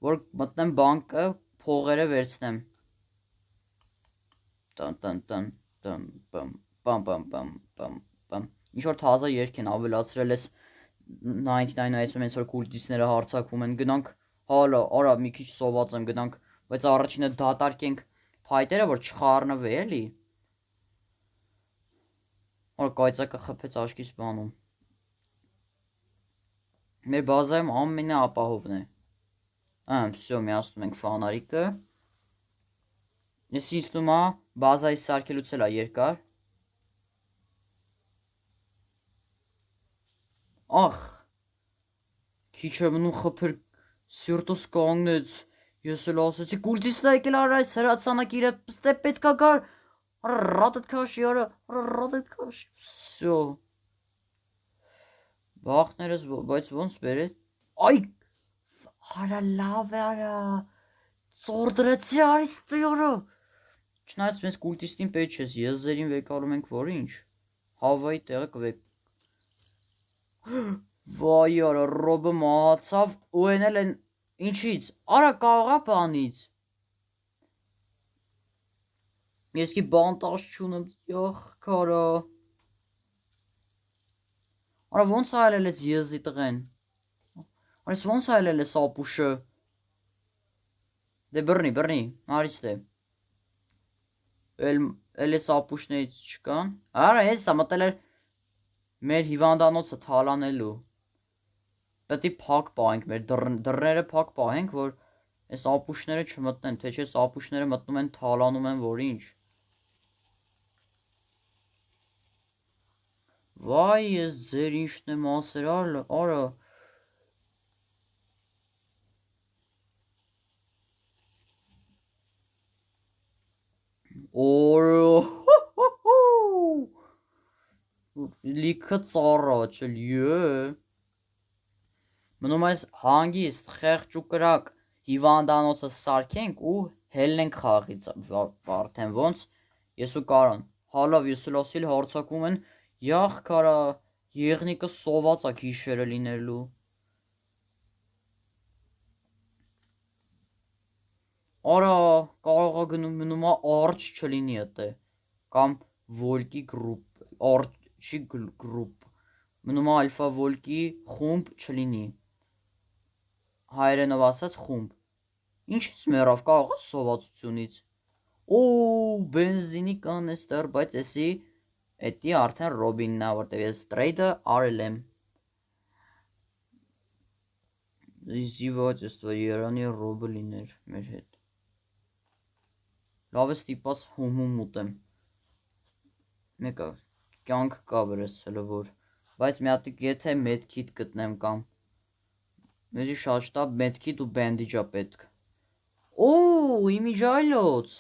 որ մտնեմ բանկը, փողերը վերցնեմ։ Ինչ-որ թազա երկ են ավելացրել ես 99-ում ես որ կուլտիսները հարցակվում են, գնանք, հալա, արա մի քիչ սոված եմ, գնանք, բայց առաջինը դատարկենք փայտերը, որ չխառնվի էլի։ Որ կայծակը խփեց աշկիս բանում։ Մեր բազայում ամենաապահովն է։ Всё, միացնում ենք ֆանարիկը։ Ես ինձ թվում է բազայի սարքելուց էլ է երկար։ Ախ, քիչ է մնում խփեր սիրտս կանգնեց։ Ես էլ ասեցի կուլտիստը եկել արա այս հրացանակիրը պետքա գար ռատդ քաշի արա ռատդ քաշի всё բախներս բայց ոնց բերե այ արա լավ է արա ծորդրեցի արիս տյորը չնայած մեզ կուլտիստին պետք չես եզերին վեկալում ենք որ ինչ հավայի տեղը կվեք վայ արա ռոբը մահացավ ու էնել են ինչից արա կաղա բանից ես კი բանտաշ չունեմ յախ քարա արա ոնց այլել ես եզի տղեն արես ոնց այլել ես ապուշը դե բռնի արից դե էլ ես ապուշներից չկան արա հեսա մտել էր մեր հիվանդանոցը թալանելու պետք է փակ պահենք մեր դռները փակ պահենք որ այս ապուշները չմտնեն թե չէ այս ապուշները մտնում են թալանում են որ ինչ վայ ես ձեր ինչն եմ ասեր արա լիքը ծառա չլյե մնում այս հանգիստ խեղճ ու կրակ հիվանդանոցը սարքենք ու հելնենք խաղից արդեն ոնց ես ու կարան հալավ ես էլ ասիլ հարցակվում են յախ քարա եղնիկը սոված է գիշերը լինելու արա կարող է մնում է արջ չլինի այդտե կամ վոլկի գրուպ արջի գրուպ մնում է ալֆա վոլկի խումբ չլինի հայերենով ասած խումբ ինչից մեռավ կարող է սովածությունից բենզինի կանեստր բայց էսի էդի արդեն ռոբինն է որտեվ ես տրեյդը արել եմ զիվաց էս որ երանի ռոբը լիներ մեր հետ լավ է ստիպած հումում ուտեմ մեկը կյանք կա վրես հլը որ բայց մի հատիկ եթե մեդքիտ գտնեմ կամ մեզի շատ շտապ մեդքիտ ու բենդիջա պետք իմիջայլոց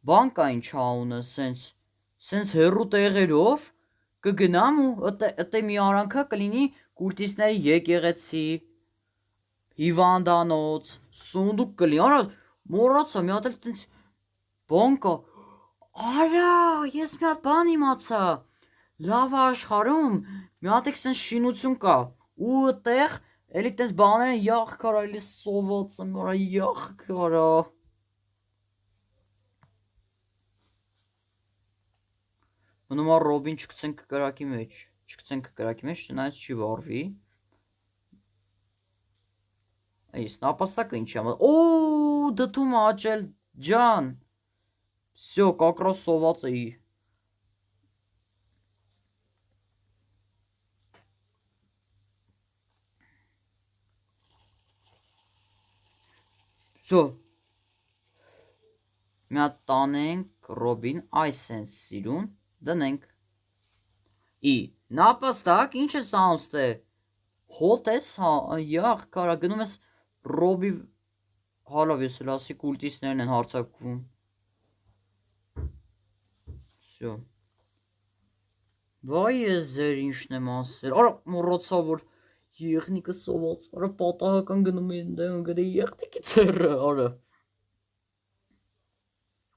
բանկային չաունը սենց հերու տեղերով կգնամ ու ըտե մի արանքա կլինի կուրտիսների եկեղեցի հիվանդանոց սունդուկ կլինի արա մոռացա մի հատ էլ տենց բանկա արա ես մի հատ բան իմացա լավ աշխարհում մի հատ էքսենց շինություն կա ու այդտեղ էլի տես բաներ են յախ քարա էլի սոված եմ արա յախ քարա մնում է ռոբին չգցենք կրակի մեջ չնայած չի վարվի այս նապաստակը ինչի է դդում աճել ջան всё как раз սոված էի всё մի հատ տանենք ռոբին այս սենց սիրուն դնենք նապաստակ ինչ ես անում ստե հոտ ես յախ կարա գնում ես ռոբի հալավ ես էլ ասի կուլտիսներն են հարցակվում всё վայ ես ձեր ինչն եմ ասել արա մոռացա որ եղնիկը սոված արա պատահական գնում են դեմ գտե եղնիկի ծերը արա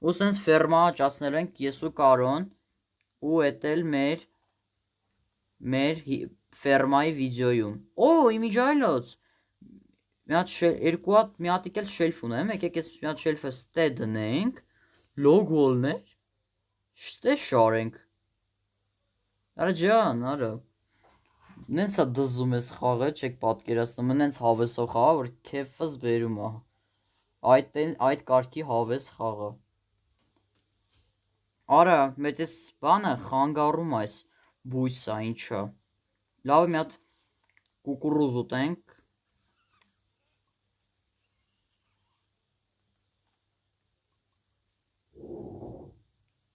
ու սենց ֆերմա աճացնել ենք ես ու Կարոն ու էտել մեր ֆերմայի վիդեոյում։ Օ, իմիջայլոց։ Մի հատիկ էլ շելֆ ունեմ, եկեք ես մի հատ շելֆը ստե դնենք, լոգոլներ, շտե շարենք։ Արա ջան, արա։ Նենց է դզում ես խաղը, չեք պատկերացնում, նենց հավեսով խաղը, որ քեֆս բերում է։ Այդ կարգի հավես խաղը։ Արա, մեծ էս բանը խանգարում այս բույսը, ինչա։ Լավ մի հատ կուկուռուզ ուտենք։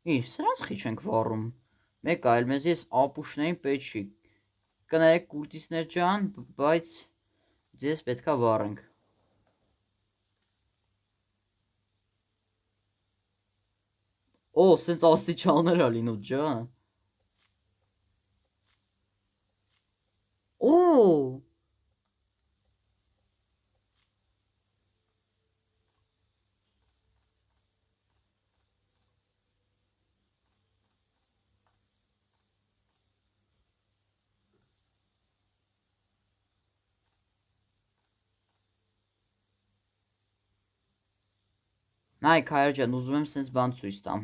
Սրանց խի չենք վառում։ Մեկ այլ մեզ ես ապուշներին պետք չի։ Կներեք կուրտիսներ ջան, բայց ձեզ պետքա վառենք։ Օ, սենց աստիճաններ ա լինու ջան։ Օ, նայք հայր ջան, ուզում եմ սենց բան ցույց տամ։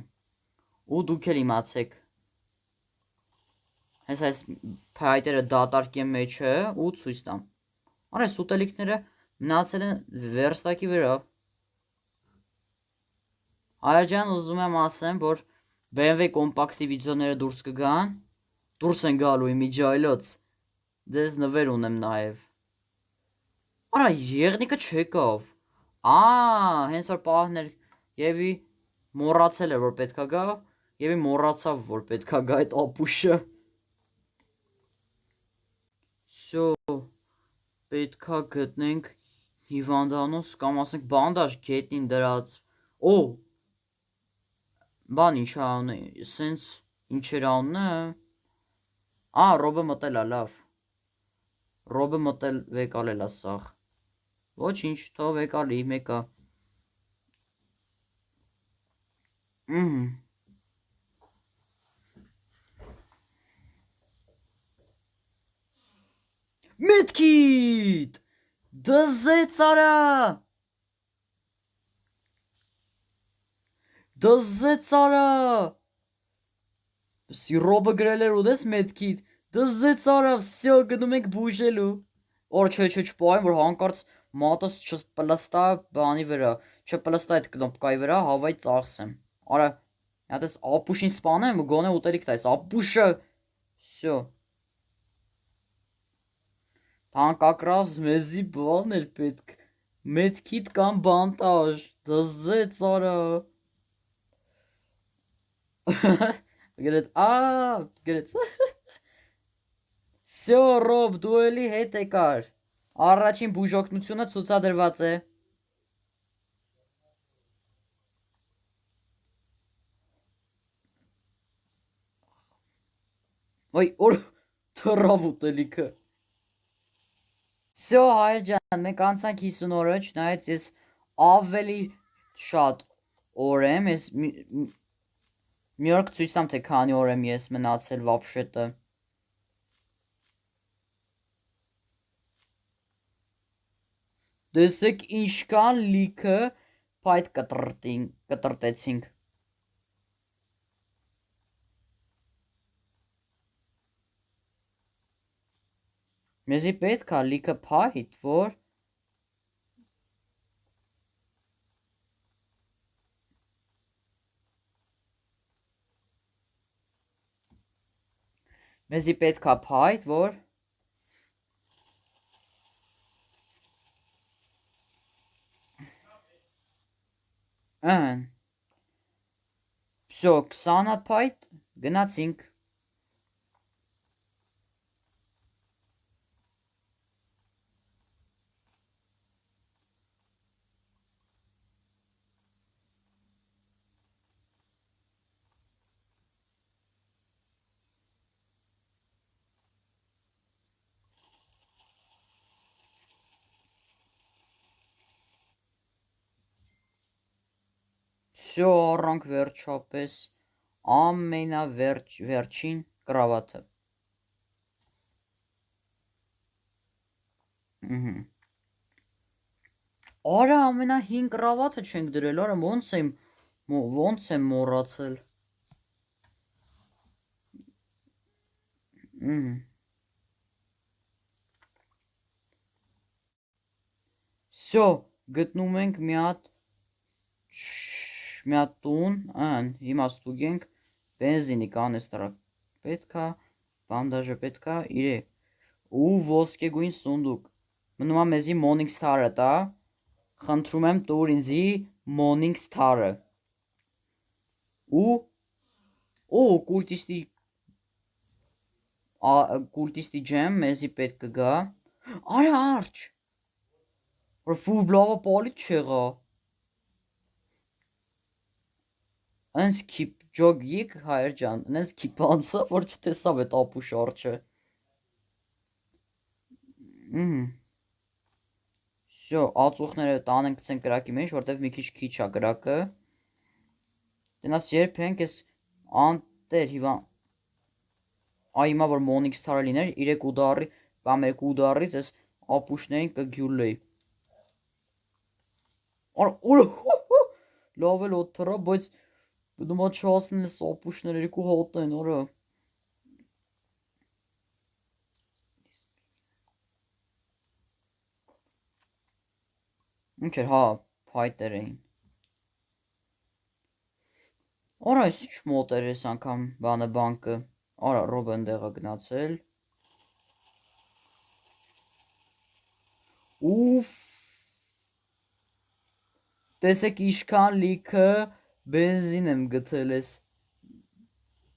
Ու դուք էլ իմացեք։ Հենց այս փայտերը դատարկեմ մեջը ու ցույց տամ։ Արա այս ուտելիքները մնացել են վերստակի վրա։ Հայր ջան, ուզում եմ ասեմ, որ BMW կոմպակտի վիդեոները դուրս են գալու իմիջայլոց։ Դες նվեր ունեմ նաև։ Արա եղնիկը չեկավ։ Հենց որ պահն էր Եվի մոռացել էր, որ պետքա գա, Եվի մոռացավ, որ պետքա գա այդ ապուշը։ Всё, պետքա գտնենք հիվանդանոց կամ ասենք բանդաժ գետնին դրած։ Օ, բան ինչ անը, սենց ինչեր աննը։ Ռոբը մտել ա, լավ։ Ռոբը մտել վեկալել ա սաղ։ Ոչինչ, թող վեկալի, մեկա։ Մեդքիթ! Դզեց արա! Դզեց արա! Սիրոբը գրել էր ուդես մեդքիթ։ Դզեց արա, всё, գնում ենք բուժելու։ Օր չէ, չպահեմ, որ հանկարծ մատս չպլստա բանի վրա, չպլստա այդ կնոպկայի վրա, հավայի ծախսեմ։ Արա, հատ ես ապուշին սպանեմ ու գոնե ուտելիք տայս, ապուշը, всё։ Տանկակրաս մեզի բան էր պետք, մեդքիթ կամ բանտաժ, դզեց արա։ Գրեց, գրեց։ Всё, Ռոբ, դու էլի հետ եկար։ Առաջին բուժօգնությունը ցուցադրված է։ Ոյ, օր թռավ ուտելիքը։ Всё, հայր ջան, մենք անցանք 50 օրը, չնայած ես ավելի շատ օր եմ, ես մի օր կցույց տամ, թե քանի օր եմ ես մնացել վապշետը։ Տեսեք ինչքան լիքը փայտ կտրտեցինք։ Մեզի պետք է լիքը փայտ, որ մեզի պետք է փայտ, որ Всё, 20 հատ փայտ, գնացինք։ Всё առանք վերջապես ամենավերջին կրավաթը։ Արա ամենահին կրավաթը չենք դրել, արա ոնց եմ մոռացել։ Всё, գտնում ենք մի հատ տուն, հիմա ստուգենք բենզինի կանեստրա պետքա, բանդաժը պետքա, ու ոսկեգույն սունդուկ։ Մնում է մեզի Morning Star-ը տա, խնդրում եմ տուր ինձի Morning Star-ը։ Ու կուլտիստի ջեմ մեզի պետք կգա։ Արա արջ։ Ֆու բլավը պալիտ չեղա։ Անց քիպ ջոգիկ հայր ջան, անց քիպանցա, որ չտեսավ այդ ապուշ արջը։ Всё, ածուխները տանենք ցենք կրակի մեջ, որտեվ մի քիչ է կրակը։ Տնաս երբ ենք ես անտեր հիվան։ Այ հիմա որ Morning Star-ը լիներ, 3 ուդարի կամ 2 ուդարից ես ապուշներին կգյուլեի։ Լավ էլ օթրա, բայց դու չհասնես ապուշներ 2 հոտ են, արա։ Ինչ էր, հա, փայտեր էին։ Արա, այս ինչ մոտ էր այս անգամ բանկը։ Արա, Ռոբը ընդեղա գնացել։ Ուֆ։ Տեսեք իշքան լիքը բենզին եմ գտել ես։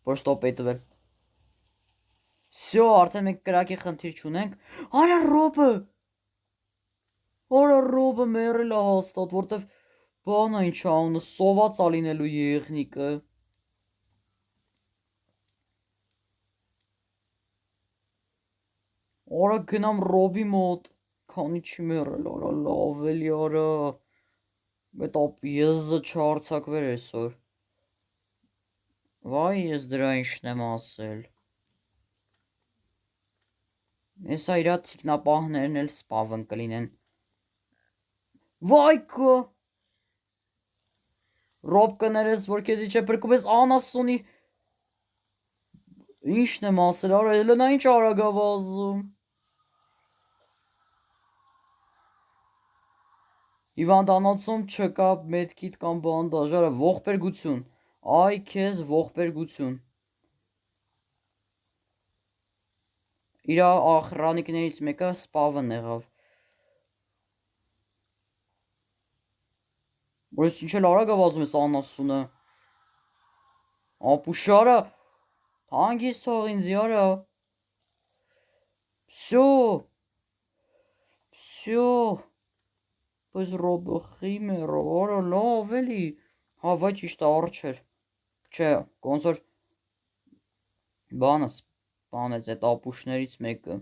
Որ ստոպ է տվել։ Всё, արդեն մենք կրակի խնդիր չունենք։ Արա Ռոբը մերել է հաստատ, որտեվ բանա ինչ անունը, սոված է լինելու եղնիկը։ Արա գնամ Ռոբի մոտ, քանի չի մերել, արա լավ էլի արա։ Այդ եզը չհարցակվեր այսօր։ Վայ, ես դրա ինչն եմ ասել։ Հեսա իրա թիկնապահներն էլ սպավն կլինեն։ Վայ կո։ Ռոբ կներես, որ քեզի չէ պրկում ես անասունի։ Ինչն եմ ասել, արա էլենա ինչ արագ ա վազում։ Հիվանդանոցում չկա մեդքիթ կամ բանդաժ, արա ողբերգություն, այ քեզ ողբերգություն։ Իրա ախրանիկներից մեկը սպավն եղավ։ Որ ես ինչ էլ արագ ա վազում ես անասունը։ Ապուշարը, հանգիստ թող ինձ արա։ Всё։ Բայց Ռոբը խիմեր, արա լավ էլի։ Հա, վայ ճիշտ է առջ էր։ Չէ, կոնսոր բանս բանեց այդ ապուշներից մեկը։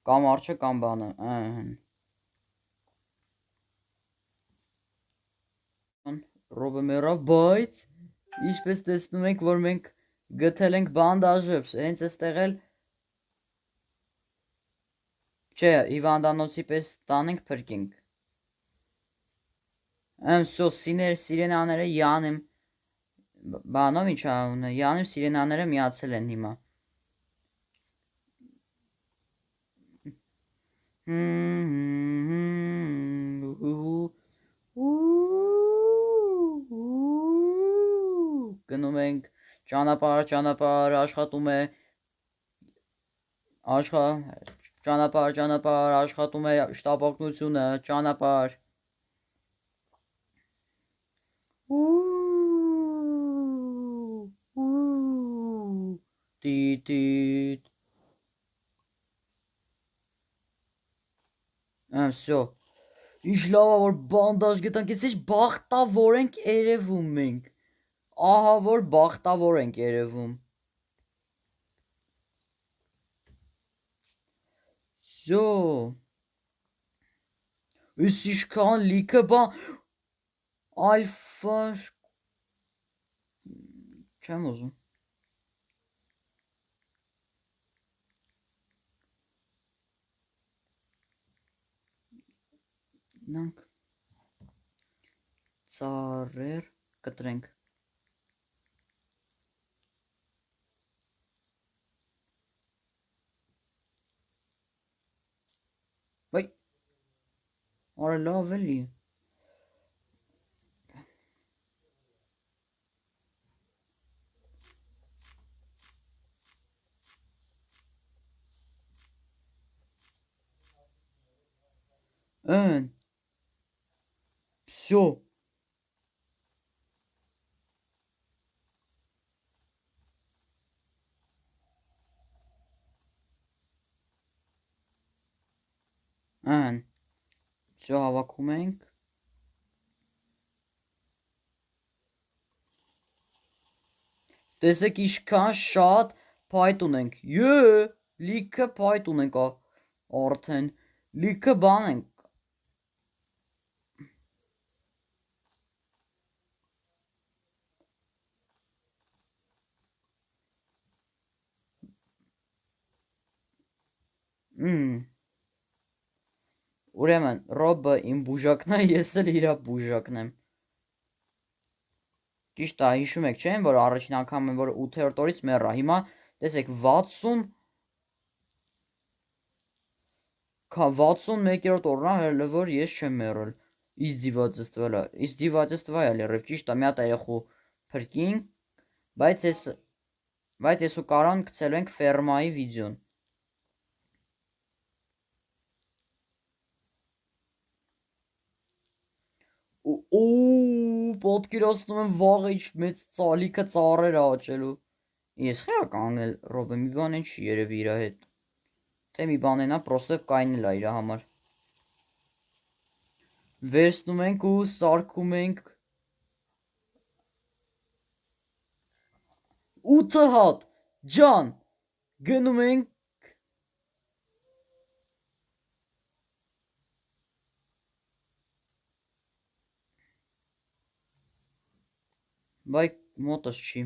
Կամ արջը կամ բանը, Ռոբը մեռավ, բայց ինչպես տեսնում եք, որ մենք գտել ենք բանդաժը, հենց այստեղ էլ չէ, հիվանդանոցի պես տանենք փրկենք։ Всё, սիրենաները յանեմ, բանով ինչ անունը, յանեմ սիրենաները միացել են հիմա։ Գնում ենք ճանապարհ աշխատում է ճանապարհ աշխատում է շտապօգնությունը, ճանապարհ տիտ Всё Ինչ լավ է որ բանդաժ գտանք, ես ինչ բախտավոր ենք երևում մենք։ Ահա որ բախտավոր ենք երևում։ Всё Ես ինչքան լիքը բան Ալֆա Չեմ ուզում։ Նանք ծառեր կտրենք։ Բայ, արա լավ էլի։ Են, всё։ Են, всё հավաքում ենք։ Տեսեք ինչքան շատ փայտ ունենք։ Լիքը փայտ ունենք արդեն։ Լիքը բան ենք։ Ուրեմն, Ռոբը իմ բուժակն է, ես էլ իր բուժակն եմ։ Ճիշտ է, հիշում եք, չէ՞, որ առաջին անգամ որ 8-րդ օրից մեռա։ Հիմա տեսեք 61-րդ օրն է հələ որ ես չեմ մեռել։ Издевательство լրիվ ճիշտ է, մի հատ երեխու փրկին, բայց ես ու Կարան գցել ենք ֆերմայի վիդեոն։ Պատկերացնում եմ վաղը ինչ մեծ ծալիքը ծառեր աճելու։ Ես խի կանգնել Ռոբը մի բան չի երևի իր հետ։ Թե մի բան ենա, պրոստը կայնել է իր համար։ Վերցնում ենք ու սարքում ենք 8 հատ ջան գնում ենք բայ մոտս չի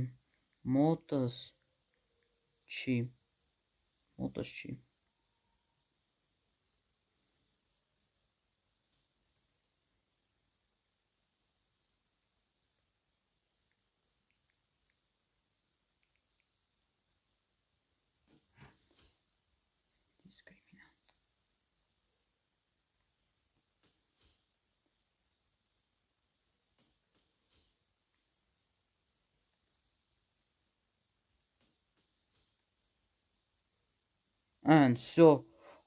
Այն, всё,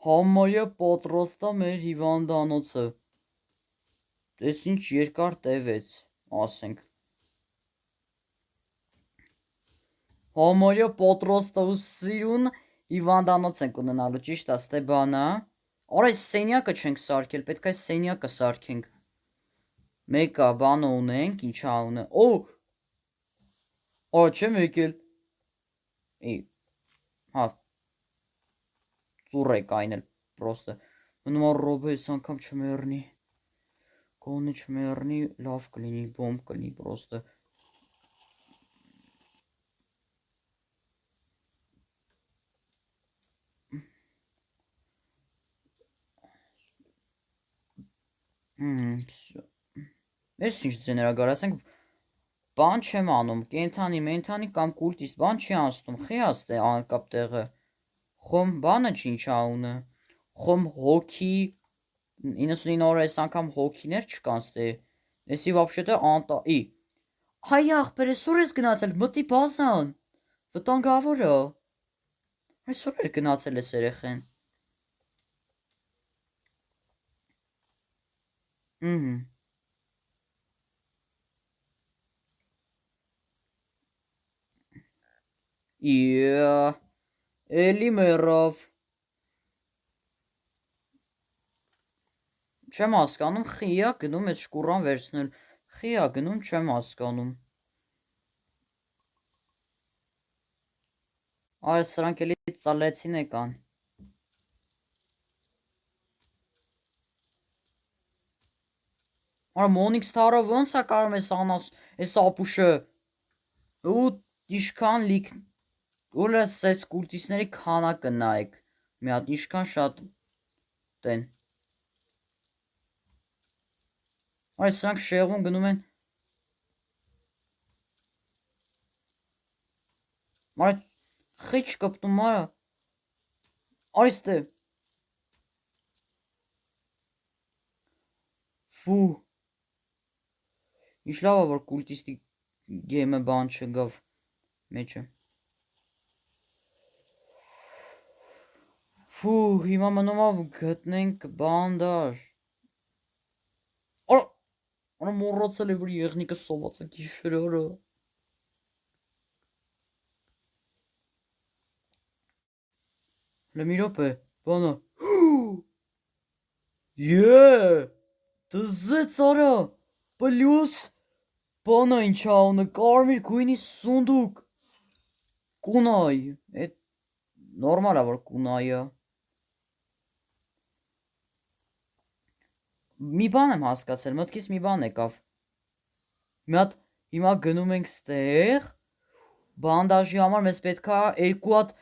համարյա պատրաստ է մեր հիվանդանոցը։ Տես ինչ երկար տևեց, ասենք։ Համարյա պատրաստ է ու սիրուն հիվանդանոց ենք ունենալու, ճիշտ է, Ստեբանա։ Արա սենյակը չենք սարքել, պետք է սենյակը սարքենք։ Մեկը բանը ունենք, ինչա ունե։ Արա չեմ եկել։ Հա ծուռ է կայնել պրոստը։ Մնում է Ռոբը այս անգամ չմեռնի։ Կոնը չմեռնի, լավ կլինի, բոմբ կլինի պրոստը։ Ես ինչ ձեներա գար, ասենք բան չեմ անում, կենթանի, մենթանի կամ կուլտիստ, բան չի անցնում, խիաստ է անկապ տեղը։ Խոմ բանը չի ինչա ունը։ Խոմ հոգի 99 օրը այս անգամ հոգիներ չկան ստե։ Էսի вообще-то Հայ ախպեր, այսօր ես գնացել, մտի բազան։ Վտանգավոր է։ Այսօր էր գնացել ես երեխեն։ Էլի մեռավ։ Չեմ հասկանում, խիա գնում այդ շկուրան վերցնել։ Խիա գնում, չեմ հասկանում։ Արա սրանք էլի ծալեցին եկան։ Արա Մոնիք Սթարը ոնց է կարող ես անաս այս ապուշը։ Ու Ինչքան լիք ուլը սես կուլտիստների քանակը նայեք։ Մի հատ ինչքան շատ տեն։ Այս սրանք շեղուն գնում են։ Մարդ խիչ կպտում արա։ Այստե։ Ֆու։ Ինչ լավ է որ կուլտիստի գեյմը բան չգավ մեջը։ Ֆու, հիմա մնում է գտնենք բանդաժ։ Արա մոռացել է որ եղնիկը սոված է գիշերորը։ Հələ մի րոպե, բանը։ Դզեց արա, պլյուս բանը ինչա ունը, կարմիր գույնի սունդուկ։ Կունայ, էդ նորմալ է որ կունայը։ Մի բան եմ հասկացել, մտքից մի բան եկավ։ Մի հատ հիմա գնում ենք ստեղ, բանդաժի համար մեզ պետքա երկու հատ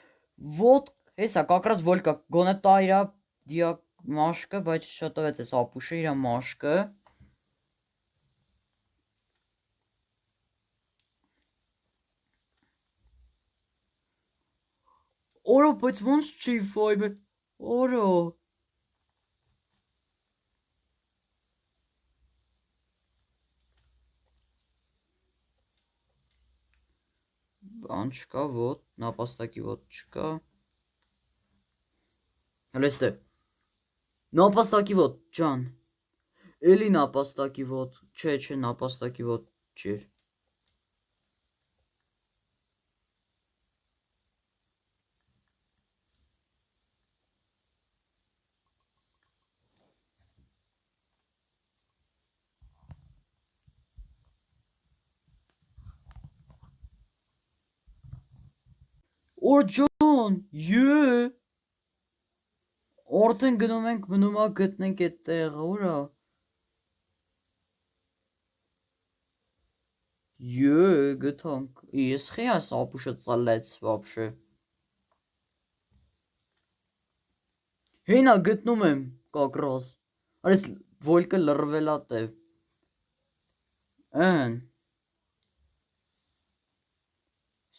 ոտ, հեսա կակրած վոլկա, գոնե տա իրա դիակ մաշկը, բայց շտվեց էս ապուշը իրա մաշկը։ Օրո, բայց ոնց չի ֆայբը, օրո։ Բան չկա, ոտ, նապաստակի ոտ չկա։ Հլեստե, նապաստակի ոտ, ջան, էլի նապաստակի ոտ, չէ, նապաստակի ոտ չեր։ Օր ջան, Արդեն գնում ենք մնում է գտնենք այդ տեղը, ուրա։ Գտանք, ես խի այս ապուշը ծալեց վաբշե։ Հենա գտնում եմ, կակրոս, արես վոլկը լրվելա տև։ Են։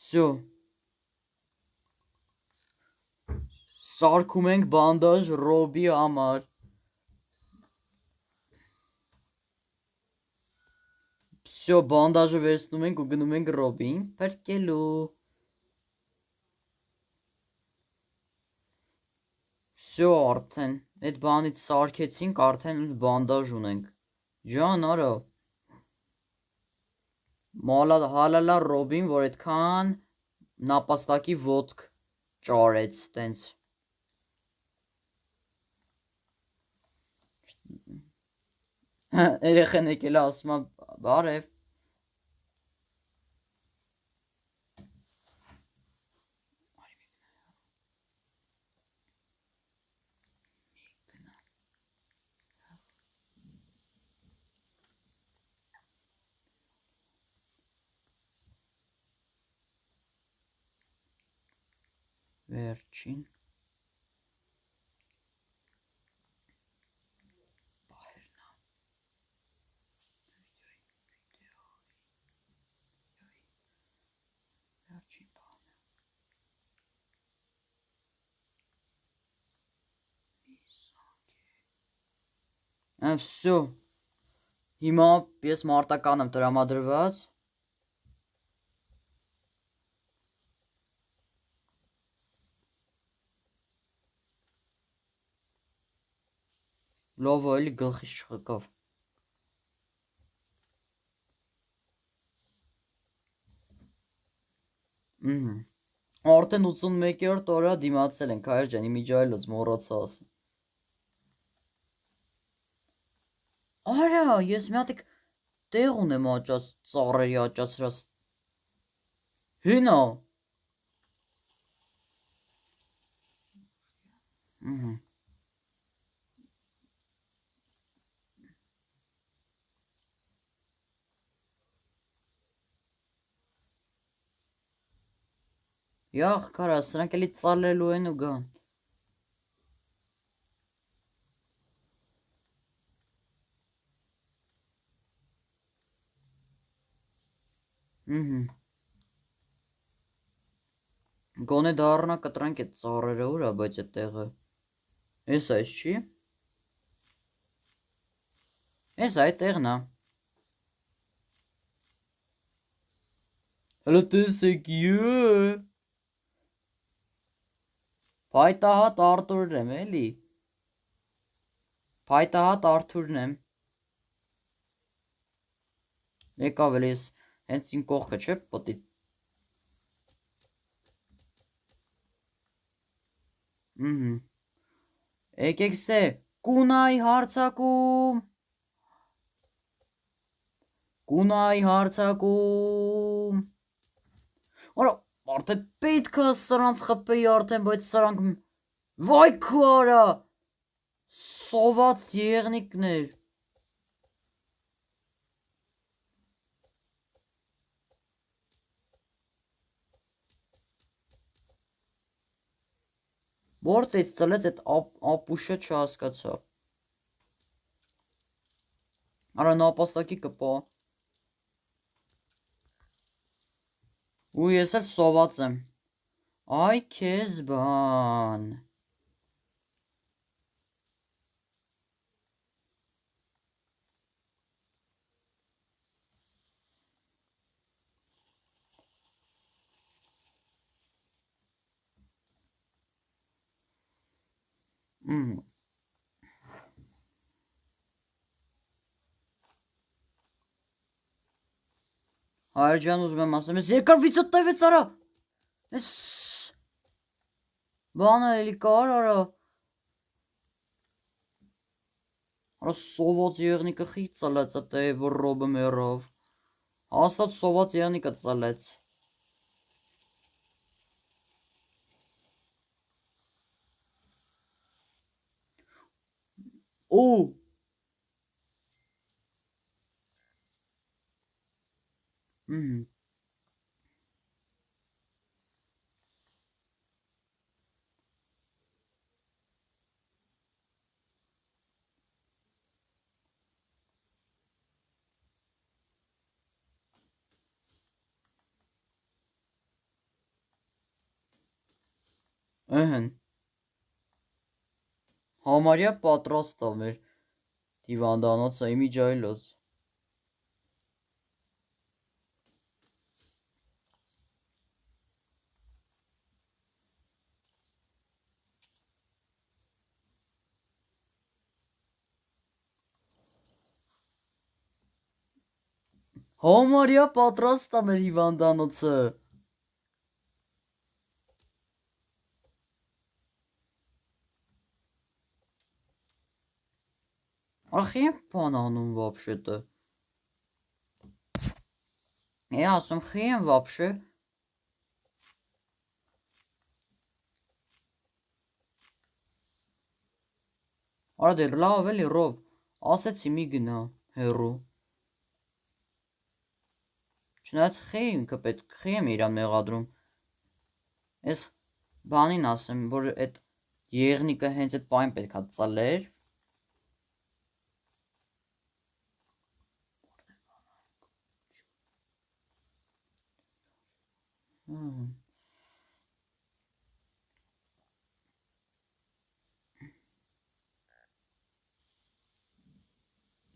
Սյո։ Սարքում ենք բանդաժ ռոբի համար։ Սյո, բանդաժը վերցնում ենք ու գնում ենք ռոբին պրկելու։ Սյո, արդեն, այդ բանից սարքեցինք, արդեն բանդաժ ունենք։ Ջան, արա։ Հալալա ռոբին, որ այդքան նապաստակի ոտք ճարեց, տենց։ Երեխեն եկել է ասում է բարև։ Վերջին։ Վսյո, հիմա ես մարտական եմ տրամադրված։ Լավ է, էլի գլխից չխկավ։ Արդեն 81-րդ օրա դիմացել ենք, հայր ջան, իմիջայլոց մոռացա ասեմ։ Արա, ես մի հատ տեղ ունեմ աճած, ծառերի աճացրած։ Հինա։ Յախ կարա, սրանք էլի ծալելու են ու գան։ Գոնե դառնա կտրանք այդ ծառերը ուր է, բայց այդ տեղը։ Էս այս չի։ Էս այդ տեղն է։ Հələ տեսեք յը։ Փայտահատ Արթուրն եմ էլի։ Փայտահատ Արթուրն եմ։ Եկավ էլ ես հենց իմ կողքը չէ պտի։ Եկեք ստե կունայի հարցակում։ Կունայի հարցակում։ Արա արդեն պետք է սրանց խփեի արդեն, բայց սրանք վայ քարա սոված եղնիկներ։ Որտե՞ց ծլեց այդ ապուշը չհասկացա։ Արա նապաստակի կպա։ Ու ես էլ սոված եմ։ Այ քեզ բան։ Հայր ջան ուզում եմ ասեմ, ես երկար վիծոտ տևեց արա։ Ես բանը էլի կար արա։ Արա սոված եղնիկը խի ծլեց ատե, որ ռոբը մերով։ Հաստատ սոված եղնիկը ծլեց։ Օ Ըհն։ Համարյա պատրաստ է մեր հիվանդանոցը իմիջայլոց։ Համարյա պատրաստ է մեր հիվանդանոցը։ Ախի բան անում вообще-то։ Я ասում խի եմ вообще։ Արա դե լավ էլի ռոբ, ասեցի մի գնա հերու։ Չնայած խի ինքը պետք խի եմ իրան մեղադրում։ Ես բանին ասեմ, որ այդ եղնիկը հենց այդ պայն պետքա ծալեր։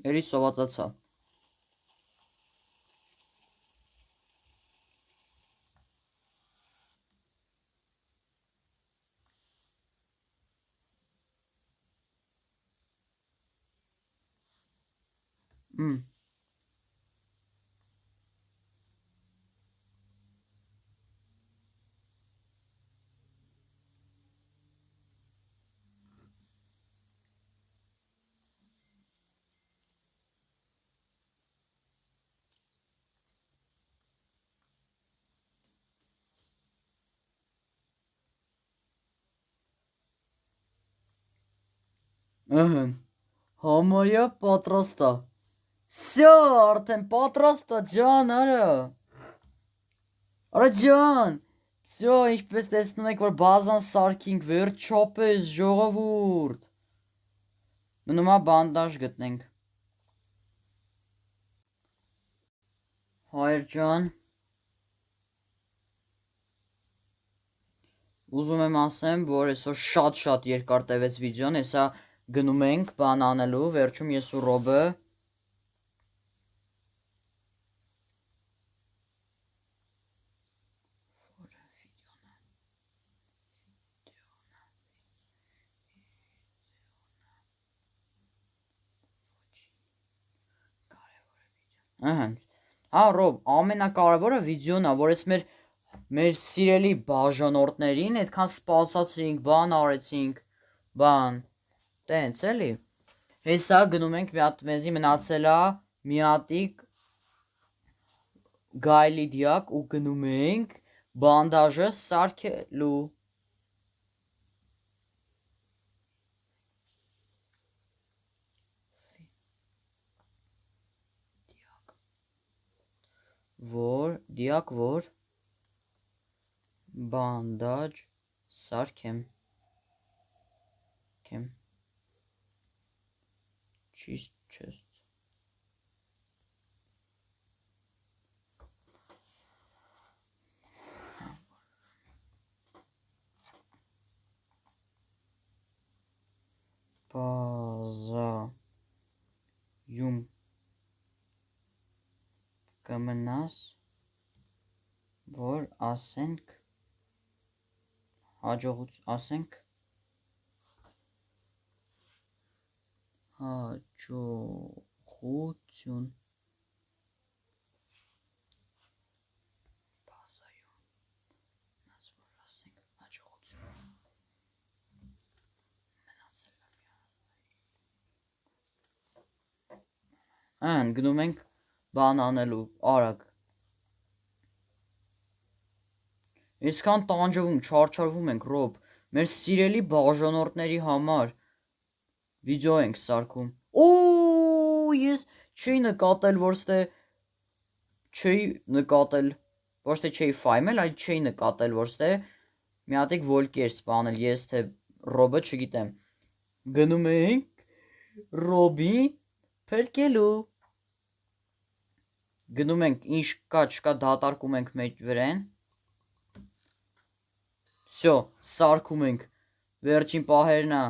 Էլի սովածացա։ Ըհն։ Համարյա պատրաստ է։ Всё, արդեն պատրաստ է ջան, արա։ Արա ջան, Всё, ինչպես տեսնում եք, որ բազան սարքինք, վերջապես ժողովուրդ։ Մնում է բանդաժ գտնենք։ Հայր ջան, ուզում եմ ասեմ, որ այսօր շատ երկար տևեց վիդեոն, հեսա գնում ենք բան անելու, վերջում ես ու Ռոբը Հա, Ռոբ, ամենակարևորը վիդեոն է, որ ես մեր սիրելի բաժանորդներին այդքան սպասացրինք, բան արեցինք, բան, տենց էլի։ Հեսա գնում ենք մի հատ մեզի մնացել է մի հատիկ գայլի դիակ ու գնում ենք բանդաժը սարքելու։ Դիակ որ բանդաժ սարքեմ։ Չես։ Բազայում կմնաս, որ ասենք հաջողություն։ Գնում ենք բան անելու, արագ։ Այսքան տանջվում, չարչարվում ենք, Ռոբ, մեր սիրելի բաժանորդների համար վիդեո ենք սարքում։ Ես չէի նկատել, որ ոչ թե չէի ֆայմել, այլ չէի նկատել, որ մի հատիկ վոլկի էր սպանել, ես թե Ռոբը, չգիտեմ։ Գնում ենք Ռոբին փրկելու։ Գնում ենք ինչ կա չկա դատարկում ենք մեր վրան։ Всё, սարքում ենք։ Վերջին պահերն է։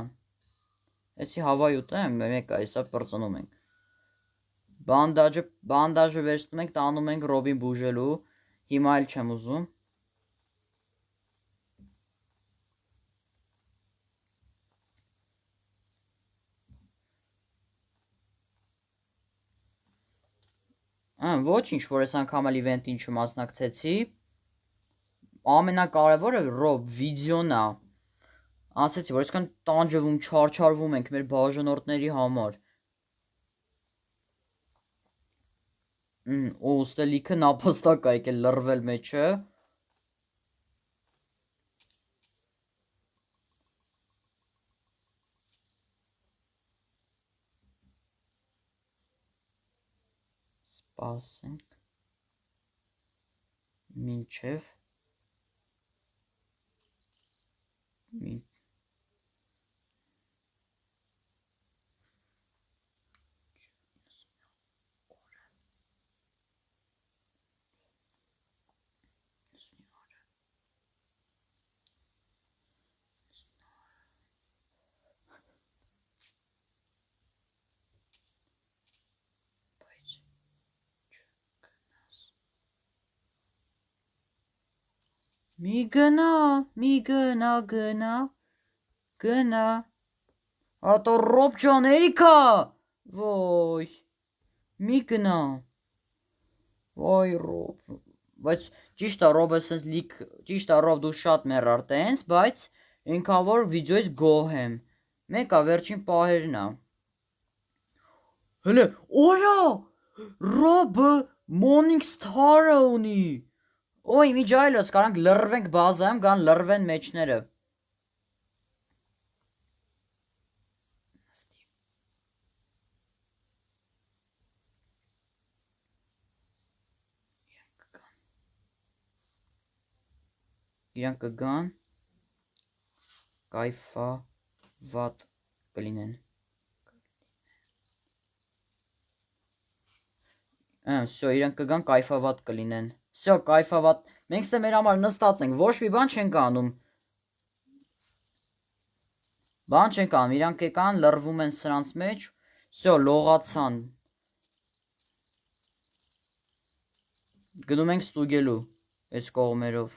Էսի հավայ ուտեմ, մեկ է, հեսա պրծնում ենք։ Բանդաժը վերցնում ենք, տանում ենք Ռոբին բուժելու։ Հիմա էլ չեմ ուզում։ Ոչինչ, որ այս անգամ էլ իվենտին չմասնակցեցի։ Ամենակարևորը Ռոբ վիդեոն է։ Ասեցի, որ այսքան տանջվում, չարչարվում ենք մեր բաժանորդների համար։ Ուստե լիքը նապաստակ է եկել լռվել մեջը։ Սպասենք մինչև Մի գնա։ Հատո Ռոբ ջան, էիքա։ Ոյ։ Մի գնա։ Ոյ Ռոբ։ Բայց ճիշտ է, Ռոբը սենց ճիշտ է, Ռոբ դու շատ մեռար տենց, բայց ինքան որ վիդեոից գոհ եմ։ Մեկա վերջին պահերն է։ Հələ, օրա։ Ռոբը Morning Star-ը ունի։ Ոյ, միջայլոց, կարանք լռվենք բազայում, կան լռվեն մեջները։ իրանք կգան կայֆավատ կլինեն։ Всё, իրանք կգան կայֆավատ կլինեն։ Всё, կայֆավատ։ Մենք ստե մեր համար նստած ենք, ոչ մի բան չենք անում։ Բան չենք անում, իրանք եկան, լռվում են սրանց մեջ։ Всё, լողացան։ Գնում ենք ստուգելու այս կողմերով։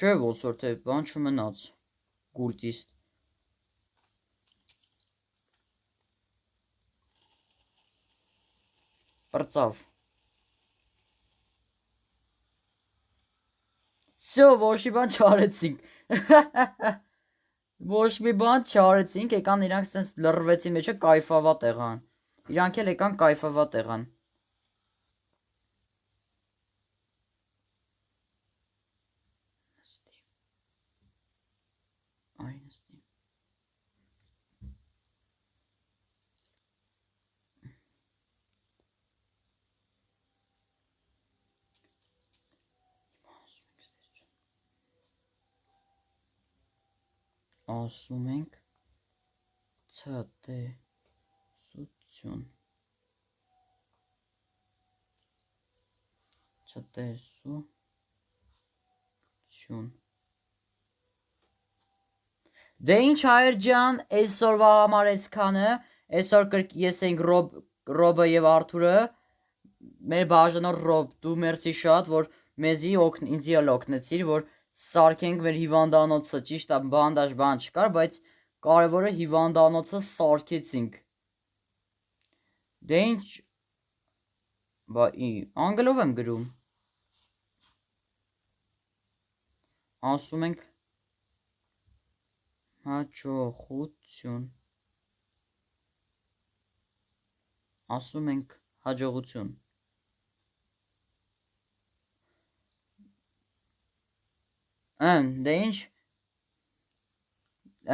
Չէ, ոնց որ թե բան չմնաց։ Գուլտիստ։ Պրծավ։ Всё, ոչ մի բան չարեցինք։ Ոչ մի բան չարեցինք, եկան իրանք սենց լռվեցին մեջը կայֆավատ եղան։ Իրանք էլ եկան կայֆավատ եղան։ Այ նստի։ Ասում ենք ցտեսություն։ Ցտեսություն։ Դե ինչ հայր ջան, այսօրվա համար այսքանը, այսօր ես ենք Ռոբը եւ Արթուրը, մեր բաժանոր Ռոբ, դու մերսի շատ, որ մեզի ինձի էլ օգնեցիր, որ սարքենք մեր հիվանդանոցը, ճիշտ է, բանդաժ բան չկար, բայց կարևորը հիվանդանոցը սարքեցինք։ Դե ինչ, անգլով եմ գրում։ Ասում ենք հաջողություն։ Ասում ենք հաջողություն։ Դե ինչ,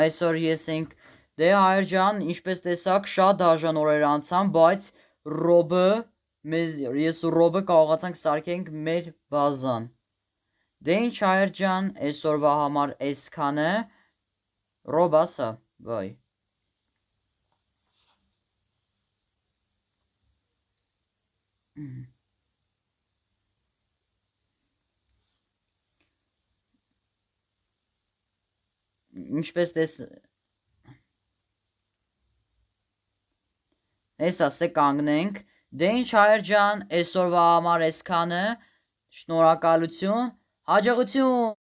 այսօր ես ենք, դե հայր ջան, ինչպես տեսակ, շատ դաժան օրեր անցան, բայց Ռոբը, ես ու Ռոբը կարողացանք սարքենք մեր բազան։ Դե ինչ հայր ջան, այսօրվա համար այսքանը, Ռոբ ասա, բայ։ Ինչպես ասતે կանգնենք, դե ինչ հայր ջան, այսօրվա համար այսքանը, շնորհակալություն, հաջողություն։